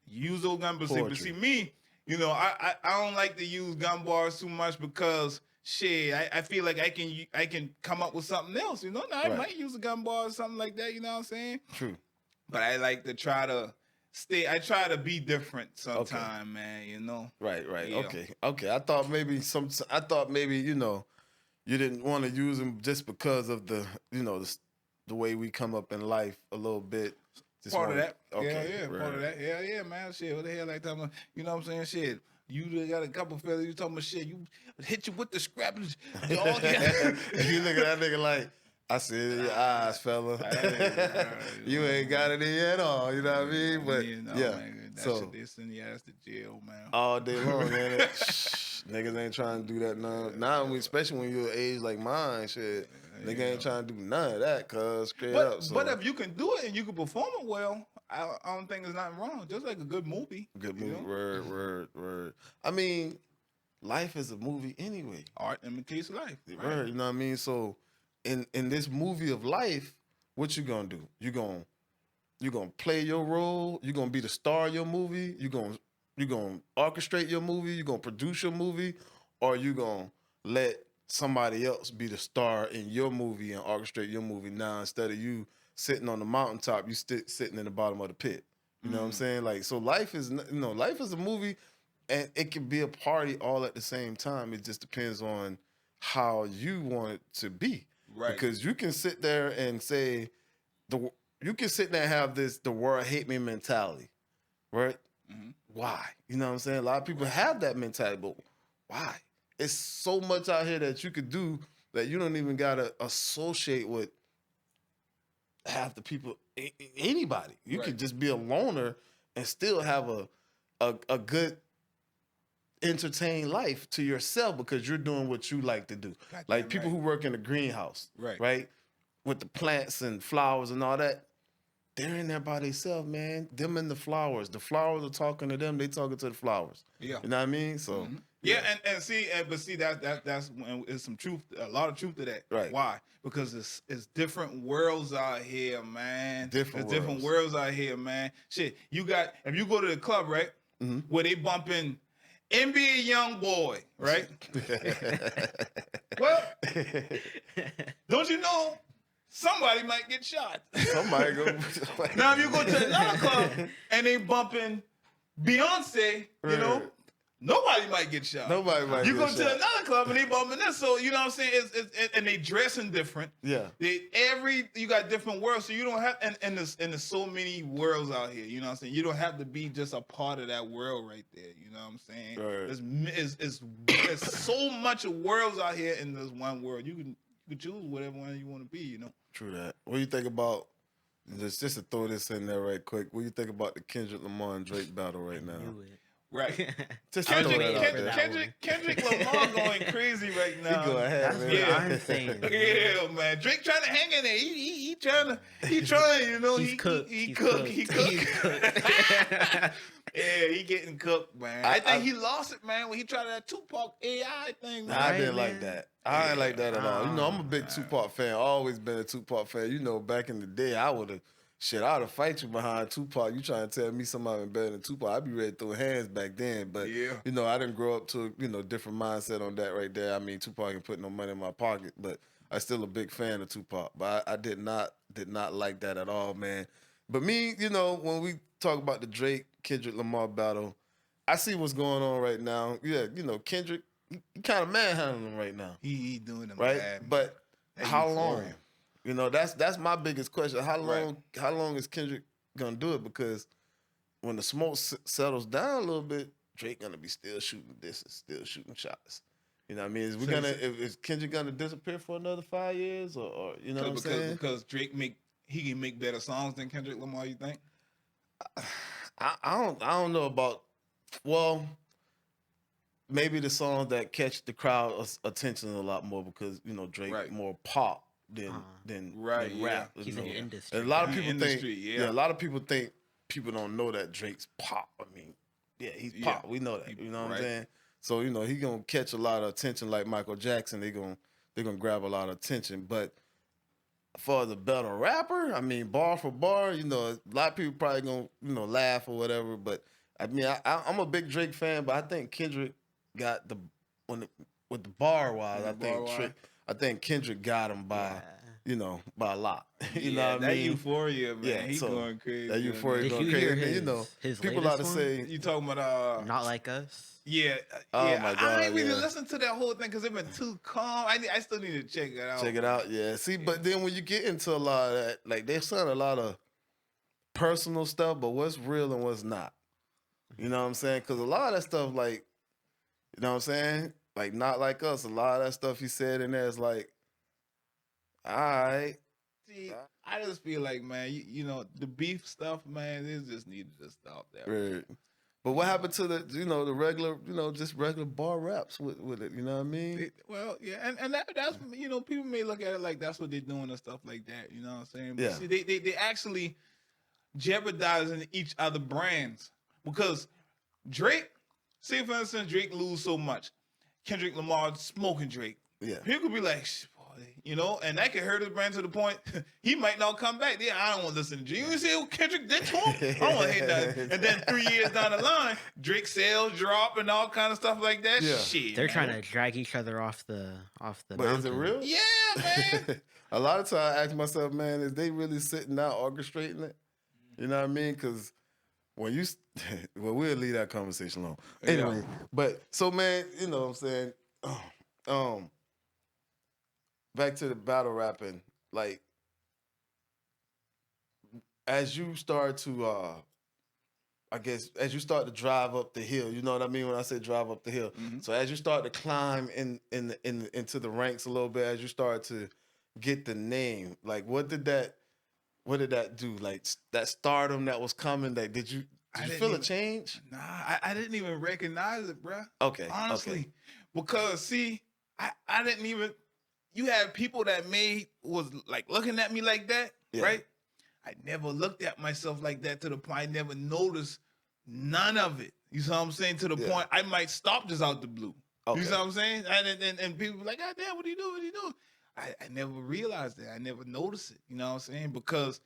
Use those gun bars. But see me, I don't like to use gun bars too much because shit, I feel like I can come up with something else. I might use a gun bar or something like that. You know what I'm saying? True. But I like to try to. I try to be different sometime, man. Right. Yeah. Okay. I thought maybe you didn't want to use them just because of the the way we come up in life a little bit. Just part of that. Okay. Yeah. Part of that. Yeah, man. Shit. What the hell? Like talking about, you know what I'm saying? Shit. You got a couple fellas. You talking about shit. You hit you with the scrappers. You look at that nigga like. I see it in your eyes, fella. You ain't got it in you at all. You know what I mean? But man, that shit, they send your ass to jail, man. All day long, man. Niggas ain't trying to do that now. Now, especially when you're age like mine, shit. Nigga ain't trying to do none of that, cuz straight up. So. But if you can do it and you can perform it well, I don't think there's nothing wrong. Just like a good movie. Good movie. Word. I mean, life is a movie anyway. Art imitates life. Right. You know what I mean? So. In this movie of life, what you gonna do? You gonna you're gonna play your role, you're gonna be the star of your movie, you're gonna orchestrate your movie, you're gonna produce your movie, or you gonna let somebody else be the star in your movie and orchestrate your movie now instead of you sitting on the mountaintop, you sitting in the bottom of the pit. You know what I'm saying? Like, so life is, life is a movie, and it can be a party all at the same time. It just depends on how you want it to be. Right. Because you can sit there and say, you can sit there and have the world hate me mentality, right? Mm-hmm. Why? You know what I'm saying? A lot of people have that mentality, but why? It's so much out here that you could do that you don't even gotta associate with half the people, anybody. You could just be a loner and still have a good entertained life to yourself because you're doing what you like to do. Like people who work in the greenhouse, right? With the plants and flowers and all that, they're in there by themselves, man. Them and the flowers are talking to them. They talking to the flowers. Yeah, you know what I mean. So and see, that's when there's some truth, a lot of truth to that. Right? Why? Because it's different worlds out here, man. Different worlds out here, man. Shit, you got if you go to the club, right, where they bumping NBA Young Boy, right? Well, don't you know? Somebody might get shot. Somebody go. Now, if you go to another club and they bumping Beyonce, you know, nobody might get shot. Nobody might. You go to another club and they bumping this, so you know what I'm saying? And they dressing different. Yeah. You got different worlds, so you don't have and there's so many worlds out here. You know what I'm saying? You don't have to be just a part of that world right there. You know what I'm saying? Right. There's so much of worlds out here in this one world. You can choose whatever one you want to be, you know. True that. What do you think about, just to throw this in there right quick, what do you think about the Kendrick Lamar and Drake battle right now? Right. Kendrick Lamar going crazy right now. He go ahead, man. Yeah, insane. Yeah, man. Drake trying to hang in there. He trying, you know. He cooked. Yeah, he getting cooked, man. I think he lost it, man, when he tried that Tupac AI thing. Man. I didn't like that. I didn't like that at all. You know, I'm a big Tupac fan. Always been a Tupac fan. You know, back in the day, I would have fight you behind Tupac. You trying to tell me somebody better than Tupac? I'd be ready to throw hands back then. But, you know, I didn't grow up to, different mindset on that right there. I mean, Tupac didn't put no money in my pocket, but I'm still a big fan of Tupac. But I did not like that at all, man. But me, you know, when we talk about the Kendrick Lamar battle, I see what's going on right now. Yeah, you know, Kendrick, he kind of manhandling him right now. He doing him right, bad, but how long? You know, that's my biggest question. How long is Kendrick gonna do it? Because when the smoke settles down a little bit, Drake gonna be still shooting still shooting shots. You know what I mean? Is Kendrick gonna disappear for another 5 years, or you know what I'm saying? Because Drake can make better songs than Kendrick Lamar. You think? I don't know about. Well, maybe the songs that catch the crowd's attention a lot more because you know Drake more pop than rap. He's in the industry. And a lot of people think a lot of people think people don't know that Drake's pop. I mean, he's pop. We know that. You know what I'm saying? So you know he gonna catch a lot of attention like Michael Jackson. They're gonna grab a lot of attention, but. For the better rapper, I mean, bar for bar, you know, a lot of people probably gonna, laugh or whatever. But I mean, I'm a big Drake fan, but I think Kendrick got with the bar wise. I think Kendrick got him by, by a lot. You know what I mean? That euphoria, man. Yeah, He's going crazy. That euphoria going crazy. His people ought to say, you talking about Not Like Us. Yeah. Oh my God. I ain't really listen to that whole thing because it's been too calm. I still need to check it out. Check it out, yeah. See, but then when you get into a lot of that, like they saying a lot of personal stuff, but what's real and what's not. You know what I'm saying? Because a lot of that stuff, like, you know what I'm saying? Like, Not Like Us, a lot of that stuff he said in there is like, all right. See, I just feel like, man, you know, the beef stuff, man, it just needed to stop there. Right. But what happened to the regular, just regular bar raps with it? You know what I mean? Well, yeah, and that's people may look at it like that's what they're doing and stuff like that. You know what I'm saying? But see, they actually jeopardizing each other brands because Drake, say for instance, Drake lose so much, Kendrick Lamar smoking Drake. Yeah, people could be like, you know, and that could hurt his brand to the point he might not come back. Yeah, I don't want to listen to G. You see what Kendrick did to him? I don't want to hit that. And then 3 years down the line, Drake sales drop and all kind of stuff like that. Yeah. Shit, They're man. trying to drag each other off the But mountain. is it real? Yeah, man. A lot of times I ask myself, man, is they really sitting down orchestrating it? You know what I mean? Because when you, well, we'll leave that conversation alone. Anyway, but so, man, you know what I'm saying? Back to the battle rapping, like, as you start to, I guess, as you start to drive up the hill, you know what I mean when I say drive up the hill. Mm-hmm. So as you start to climb into the ranks a little bit, as you start to get the name, like, what did that do? Like, that stardom that was coming, like, did you feel a change? Nah, I didn't even recognize it, bruh. Okay. Honestly. Okay. Because, see, I didn't even, you had people that was like looking at me like that, right? I never looked at myself like that to the point I never noticed none of it. You see what I'm saying? To the point I might stop just out the blue. Okay. You see what I'm saying? And people be like, God damn, what are you doing? What are you doing? I never realized that. I never noticed it. You know what I'm saying? Because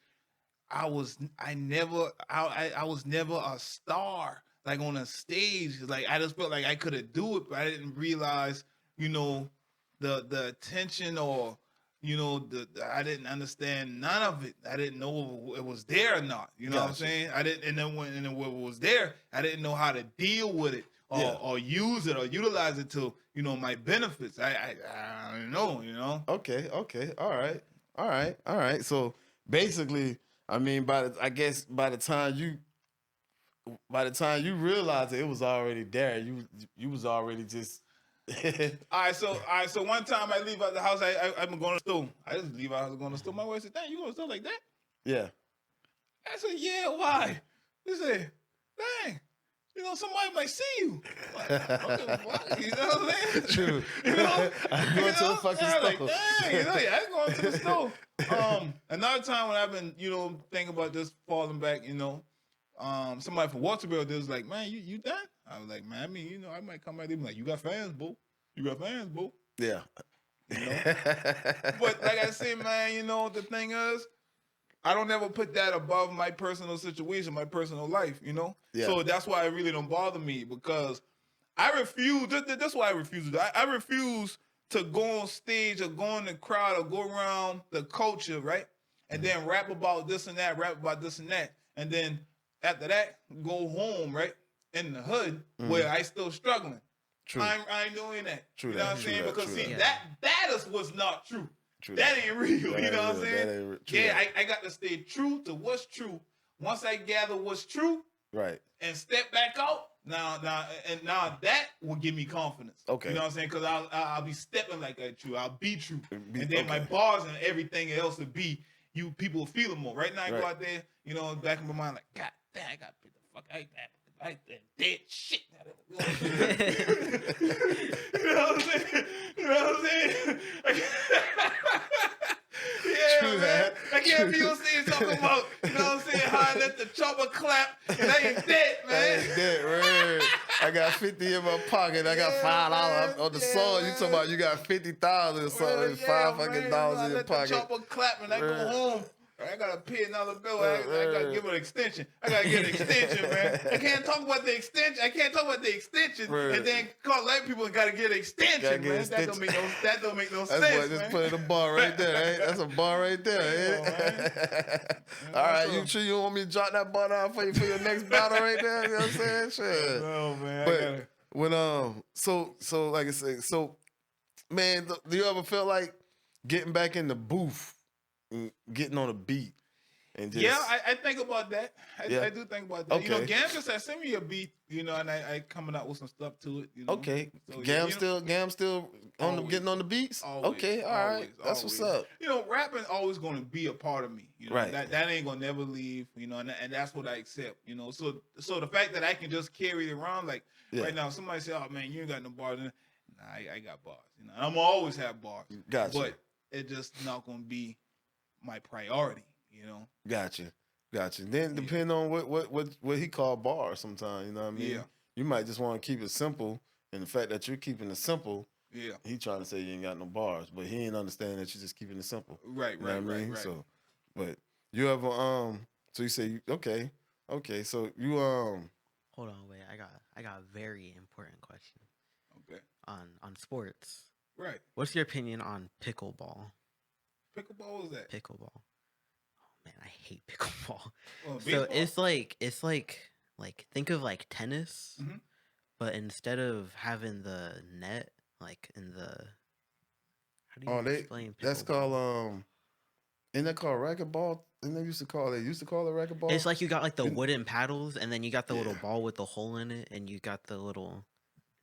I was never a star like on a stage. Like I just felt like I could do it, but I didn't realize, you know, the attention or, you know, I didn't understand none of it. I didn't know it was there or not. You know what I'm saying? I didn't, and then when it was there, I didn't know how to deal with it or use it or utilize it to, you know, my benefits. I don't know, you know. Okay. All right. So basically, I mean, by the time you realized it was already there, you was already just. All right, so one time I leave out the house, I've been going to the store. I just leave out the house going to the store. My wife said, "Dang, you going to the store like that?" Yeah. I said, "Yeah, why?" She said, "Dang, you know, somebody might see you." Like, okay, what? You know what I'm saying? True. You know? I'm going to the fucking store. Like, dang, you know, yeah, I'm going to the store. Another time when I've been, you know, thinking about this falling back, you know, somebody from Walterboro was like, "Man, you done?" I was like, "Man, I mean, you know, I might come back there and be like, you got fans, boo. You got fans, boo." Yeah. You know? But like I said, man, you know, the thing is, I don't ever put that above my personal situation, my personal life, you know? Yeah. So that's why it really don't bother me, because I refuse, that's why I refuse. I refuse to go on stage or go in the crowd or go around the culture, right? And then rap about this and that, and then after that, go home, right? In the hood where I still struggling. True. I ain't doing that. True. You know what I'm saying? Because see, that is what's not true. That ain't real. You know what I'm saying? Yeah, I got to stay true to what's true. Once I gather what's true, right, and step back out, now that will give me confidence. Okay. You know what I'm saying? Because I'll be stepping like that true. I'll be true. And then my bars and everything else will be, you people will feel it more. Right now I go out there, you know, back in my mind like, God damn, I got to get the fuck out of that. Like that dead shit. You know what I'm saying? You know what I'm saying? Yeah, true, man. I can't be on stage talking about, you know what I'm saying, how I let the chopper clap and I ain't dead, man. I ain't dead, right? I got 50 in my pocket. I got $5 on the song. You talking about you got 50,000 or something, $5 in your pocket. I let the chopper clap and I go home. I gotta pay another bill. I gotta give it an extension. I gotta get an extension, man. I can't talk about the extension. And then call white people and gotta get an extension, man. That don't make no sense. That's just put in a bar right there. Ain't? That's a bar right there. All right, you sure you don't want me to drop that bar down for you for your next battle right there? You know what I'm saying? Sure. No, man. But when so like I said, so man, do you ever feel like getting back in the booth? Getting on a beat and just... Yeah, I think about that. I do think about that. Okay. You know, Gam just said send me a beat, you know, and I coming out with some stuff to it. You know? Okay, so, Gam still on getting on the beats. Always, okay, all right, that's what's up. You know, rapping always going to be a part of me. You know, right. That ain't gonna never leave. You know, and that's what I accept. You know, so the fact that I can just carry it around, like right now, somebody say, "Oh man, you ain't got no bars." Nah, I got bars. You know, I'm gonna always have bars. Gotcha. But it's just not gonna be my priority, you know. Gotcha. Then depending on what he called bars sometimes, you know what I mean? Yeah. You might just want to keep it simple, and the fact that you're keeping it simple Yeah. He trying to say you ain't got no bars, but he ain't understanding that you're just keeping it simple. Right, You know right, what I mean? right. So, but you ever so you say okay, so you Hold on, wait. I got a very important question Okay. on sports. Right. What's your opinion on pickleball? Pickleball is that? Pickleball. Oh man, I hate pickleball. Oh, So baseball? it's like think of like tennis, Mhm. but instead of having the net like in the how do you oh explain that's pickleball? called ain't that called racquetball? And they used to call it racquetball. It's like you got like the And- wooden paddles, and then you got the little yeah. ball with the hole in it, and you got the little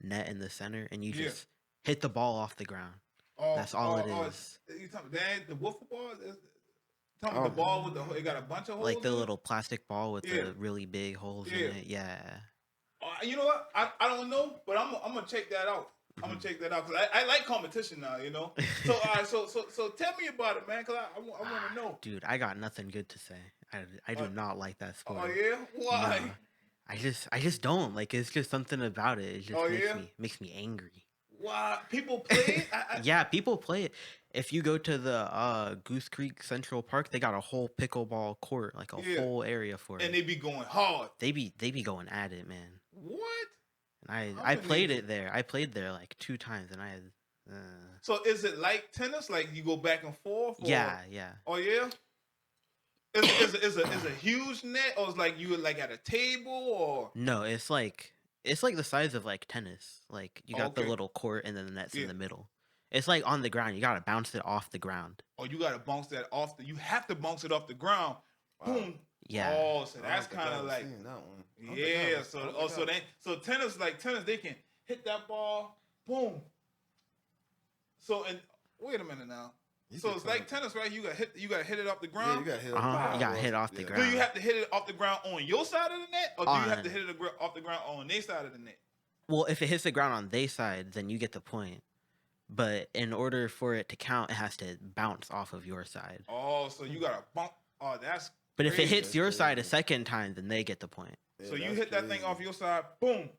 net in the center, and you Yeah. just hit the ball off the ground. Oh, That's all it is. you talking that the wiffle ball? Talking about the Um, ball with it got a bunch of Like holes the in it? little plastic ball with Yeah. the really big holes in Yeah. it. Yeah. You know what? I don't know, but I'm gonna check that out. I'm gonna check that out because I like competition now. You know. So so tell me about it, man. Cause I want to know. Dude, I got nothing good to say. I do not like that sport. Oh yeah, why? No. I just don't. Like it's just something about it. It just Oh yeah, makes me angry. why people play it? Yeah, people play it. If you go to the Goose Creek Central Park, they got a whole pickleball court, like a Yeah. whole area for And it. they be going hard. They be going at it, man. What? And I'm I gonna played need it there. I played there like 2 times, and I had. So is it like tennis? Like you go back and forth? Or, Yeah. Oh yeah. Is a huge net, or is like you like at a table, or No, it's like the size of like tennis. Like you got the Okay. little court and then the net's Yeah. in the middle. It's like on the ground. You gotta bounce it off the ground. or you gotta bounce that off you have to bounce it off the ground. Wow. Boom. Yeah. Oh, so I that's don't think I kind of ever like seen that one. I don't think I yeah. ever- I So don't think I ever- so tennis like tennis they can hit that ball. Boom. So and wait a minute now. You So could it's tell like me. tennis, right? You gotta hit it off the Yeah, ground. you got hit. You got hit off the Yeah. ground. Do you have to hit it off the ground on your side of the net, or do you have to On- hit it off the ground on their side of the net? Well, if it hits the ground on their side, then you get the point. But in order for it to count, it has to bounce off of your side. Oh, so you gotta bump. Oh, that's. But if it crazy. hits your side a crazy. second time, then they get the point. Yeah, So you that's hit that thing crazy. off your side, boom.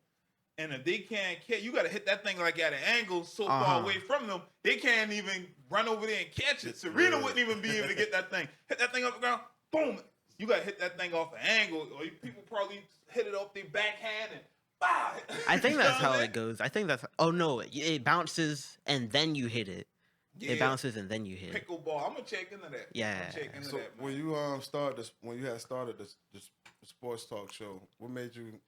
And if they can't catch, you gotta hit that thing like at an angle so far Uh-huh. away from them, they can't even run over there and catch it. Serena Yeah. wouldn't even be able to get that thing. Hit that thing off the ground, boom. You gotta hit that thing off an angle, or people probably hit it off their backhand and bah. I think You know that's what I'm how saying? it goes. I think that's. Oh no, it bounces and then you hit it. Yeah. It bounces and then you hit it. Pickleball. I'm gonna check into that. Yeah. I'm check into So that, man. when you when you had started this sports talk show, what made you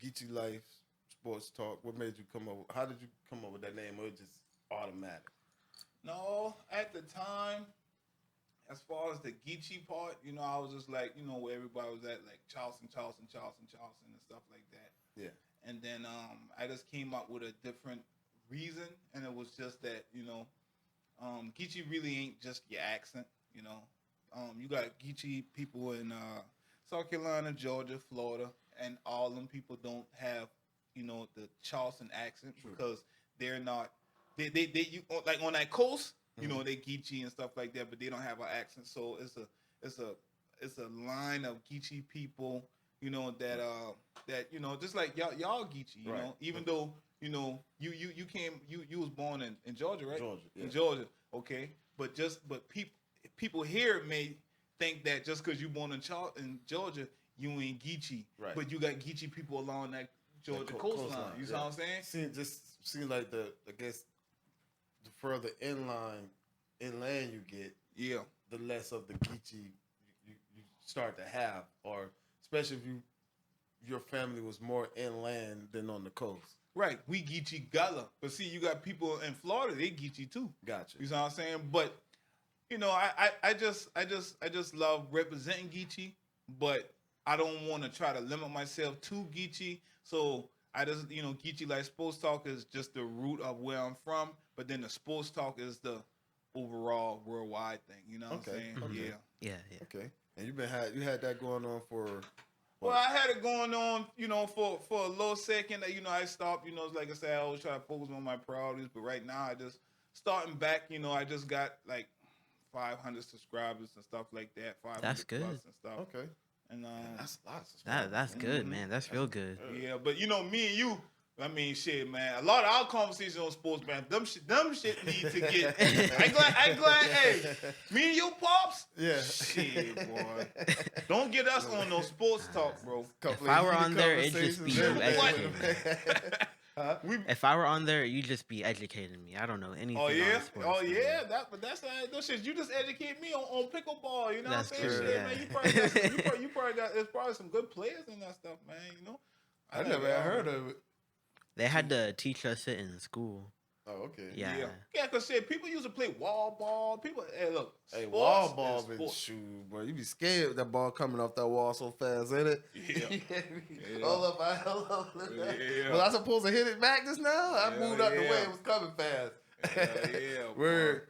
Geechie Lyfe Sports Talk? What made you come up? How did you come up with that name? Or it was just automatic? No, at the time, as far as the Geechie part, I was just like, where everybody was at, like Charleston, and stuff like that. Yeah. And then I just came up with a different reason, and it was just that, Geechie really ain't just your accent, you got Geechie people in South Carolina, Georgia, Florida, and all them people don't have, the Charleston accent. True. Because they're not, you like on that coast, they Geechie and stuff like that, but they don't have an accent. So it's a line of Geechie people, that just like y'all Geechie, Right. even though you was born in Georgia, right? Georgia, yeah. In Georgia, okay. But people here may think that just because you born in Georgia, you ain't Geechie. Right. But you got Geechie people along that Georgia coastline. You see what I'm saying? Seems like I guess the further inland you get, Yeah. the less of the Geechie you start to have, or especially if your family was more inland than on the coast. Right. We Geechie Gullah. But see, you got people in Florida, they Geechie too. Gotcha. You see what I'm saying? But I just love representing Geechie, but I don't want to try to limit myself to Geechie. So I just, Geechie Lyfe Sports Talk is just the root of where I'm from, but then the sports talk is the overall worldwide thing. You know what I'm saying? Okay. Yeah. Yeah. Okay. And you had that going on for. Well, I had it going on, for a little second. I stopped. Like I said, I always try to focus on my priorities. But right now, I just starting back. I just got like 500 subscribers and stuff like that. 500 That's good. plus and stuff. Okay. And that's lots of That's good, man. That's real good. yeah. But me and you, I mean, shit, man. A lot of our conversations on sports, man. Them shit need to get. I glad. Hey, me and your pops. Yeah. Shit, boy. Don't get us on no sports talk, bro. If I were on there, it'd just be you educating me. Huh? If I were on there, you'd just be educating me. I don't know anything. Oh yeah, on sports, oh man. yeah. That's not no shit. You just educate me on pickleball. You know That's what I'm saying? true, Shit, yeah. man. You probably got. There's probably some good players in that stuff, man. You know. I never had heard of it. They had to teach us it in school. Oh, okay. Yeah. Yeah, cause shit, people used to play wall ball. People, hey, look, Hey, sports wall ball is been sports. shoot, bro. You be scared with that ball coming off that wall so fast, ain't it? Yeah. Hold up. Yeah. Was I supposed to hit it back just now? I Yeah, moved out the yeah. way. It was coming fast. Yeah, Word.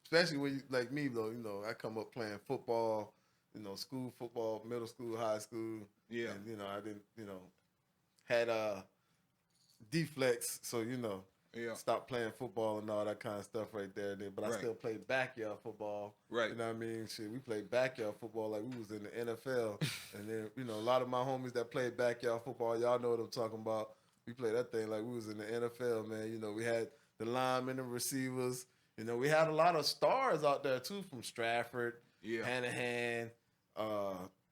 Especially when you, like me, though, you know, I come up playing football, you know, school football, middle school, high school. Yeah. And, you know, I didn't, you know, had deflex, so, you know, Yeah. stopped playing football and all that kind of stuff right there. But I Right. still played backyard football. Right. You know what I mean? Shit, we played backyard football like we was in the NFL. And then, you know, a lot of my homies that played backyard football, y'all know what I'm talking about. We played that thing like we was in the NFL, man. You know, we had the linemen and receivers. You know, we had a lot of stars out there, too, from Stratford, Yeah. Hanahan,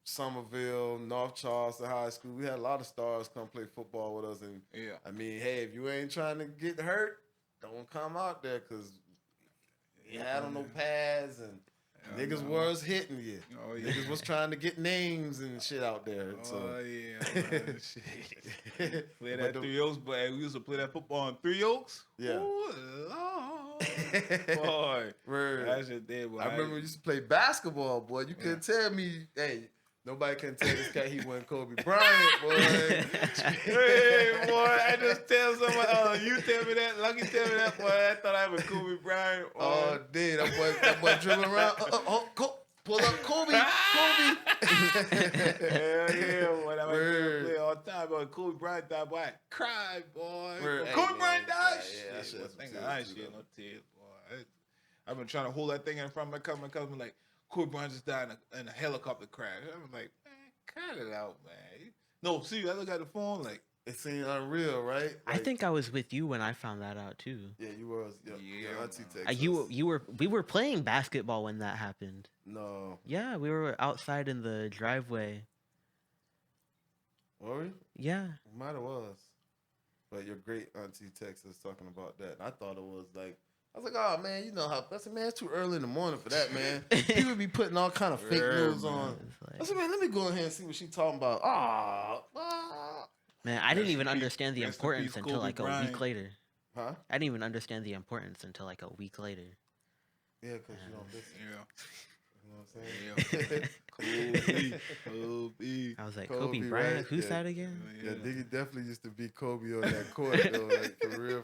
Somerville, North Charleston High School. We had a lot of stars come play football with us. And, Yeah. I mean, hey, if you ain't trying to get hurt, don't come out there because you had on no pads and niggas was hitting you. Oh, yeah. Niggas was trying to get names and shit out there. So. Oh yeah, man. Shit. Play that But 3 Oaks, but we used to play that football in 3 Oaks. Yeah. Ooh, Lord. Boy, Word. that shit there, boy. I remember we used to play basketball, boy. You couldn't tell me, hey, nobody can tell this cat he wasn't Kobe Bryant, boy. Hey, boy, I just tell someone, you tell me that, Lucky tell me that, boy. I thought I was Kobe Bryant. Oh, dude, that boy dribbling around. Pull up Kobe. Hell yeah, boy. That Word. was play all the time, boy. Kobe Bryant died, boy. I cried, boy. Word. Kobe Hey, Bryant man, died? yeah, that Shit, shit boy, some thank tears God I ain't too, shed though. no tears, boy. I've been trying to hold that thing in front of my cousin, like, Kobe Bryant just died in a helicopter crash. I'm like, man, cut it out, man. No, see, I look at the phone, like, It seemed unreal, right? I think I was with you when I found that out too. Yeah, you was. Yeah, Yeah, auntie man. texted us. We were playing basketball when that happened. No. Yeah, we were outside in the driveway. Were we? Yeah. Might have was. But your great auntie texted us talking about that. I thought it was like, I was like, oh man, you know how, I said, man, it's too early in the morning for that, man. People be putting all kind of fake news on. I said, man, let me go in here and see what she talking about. Man, I didn't even understand the rest in importance peace, until Kobe like a Bryant. week later. Huh? I didn't even understand the importance until like a week later. Yeah, because you don't listen. Yeah. You know what I'm saying? Kobe. I was like, Kobe, Kobe Bryant? right? Who's Yeah. that again? Yeah, Diggy definitely used to be Kobe on that court, though. Like,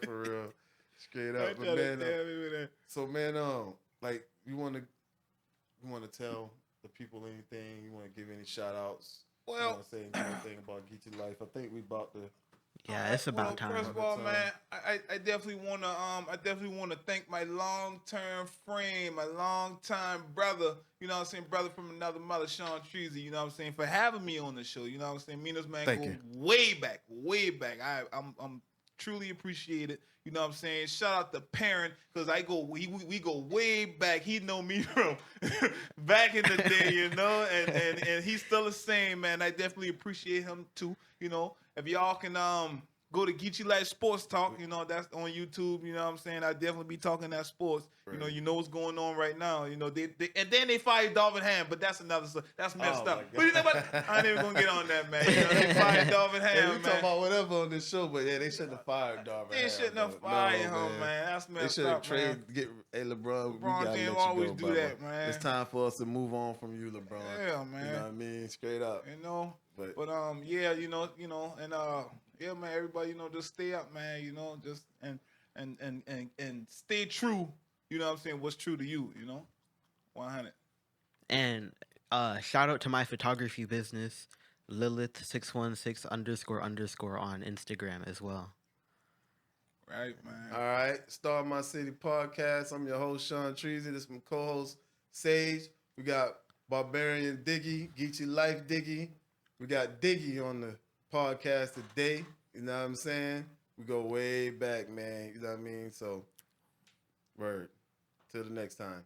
for real. Straight up. But man, so man, like, you want to tell the people anything? You want to give any shout outs? Well, you want to say anything about Geechie Lyfe? I think we about to. Yeah, it's about time. First of all, man, I definitely wanna thank my long-term friend, my long-time brother, you know what I'm saying, brother from another mother, Sean Treasy, you know what I'm saying, for having me on the show, you know what I'm saying. Me and this man Thank go you. way back. I'm truly appreciate it. You know what I'm saying? Shout out to Parent, because we go way back. He know me from back in the day, you know, and he's still the same, man. I definitely appreciate him too, you know. If y'all can go to Geechie Lyfe Sports Talk, you know, that's on YouTube, you know what I'm saying? I definitely be talking that sports. Right. You know what's going on right now. You know, they and then they fired Darvin Ham, but that's another stuff. That's messed Oh, up. my But you know what? I ain't even gonna get on that, man. You know, they fired Darvin Hey, Ham, we talk man. about whatever on this show, but yeah, they shouldn't have fired Darvin. They shouldn't have fired him, man. That's They messed should have up, man. traded. Hey, LeBron, we LeBron gotta let didn't you always go, do brother. that, man. It's time for us to move on from you, LeBron. Yeah, man. You know what I mean? Straight up. You know, But yeah, you know, and yeah, man, everybody, you know, just stay up, man, you know, just and stay true, you know what I'm saying, what's true to you, you know, 100. And shout out to my photography business, Lilith616 __ on Instagram as well. Right, man. all right, Star My City podcast. I'm your host, Sean Treasy. This is my co-host, Sage. We got Barbarian Diggy, Geechie Lyfe Diggy. We got Diggy on the podcast today. You know what I'm saying? We go way back, man. You know what I mean? So, word. Till the next time.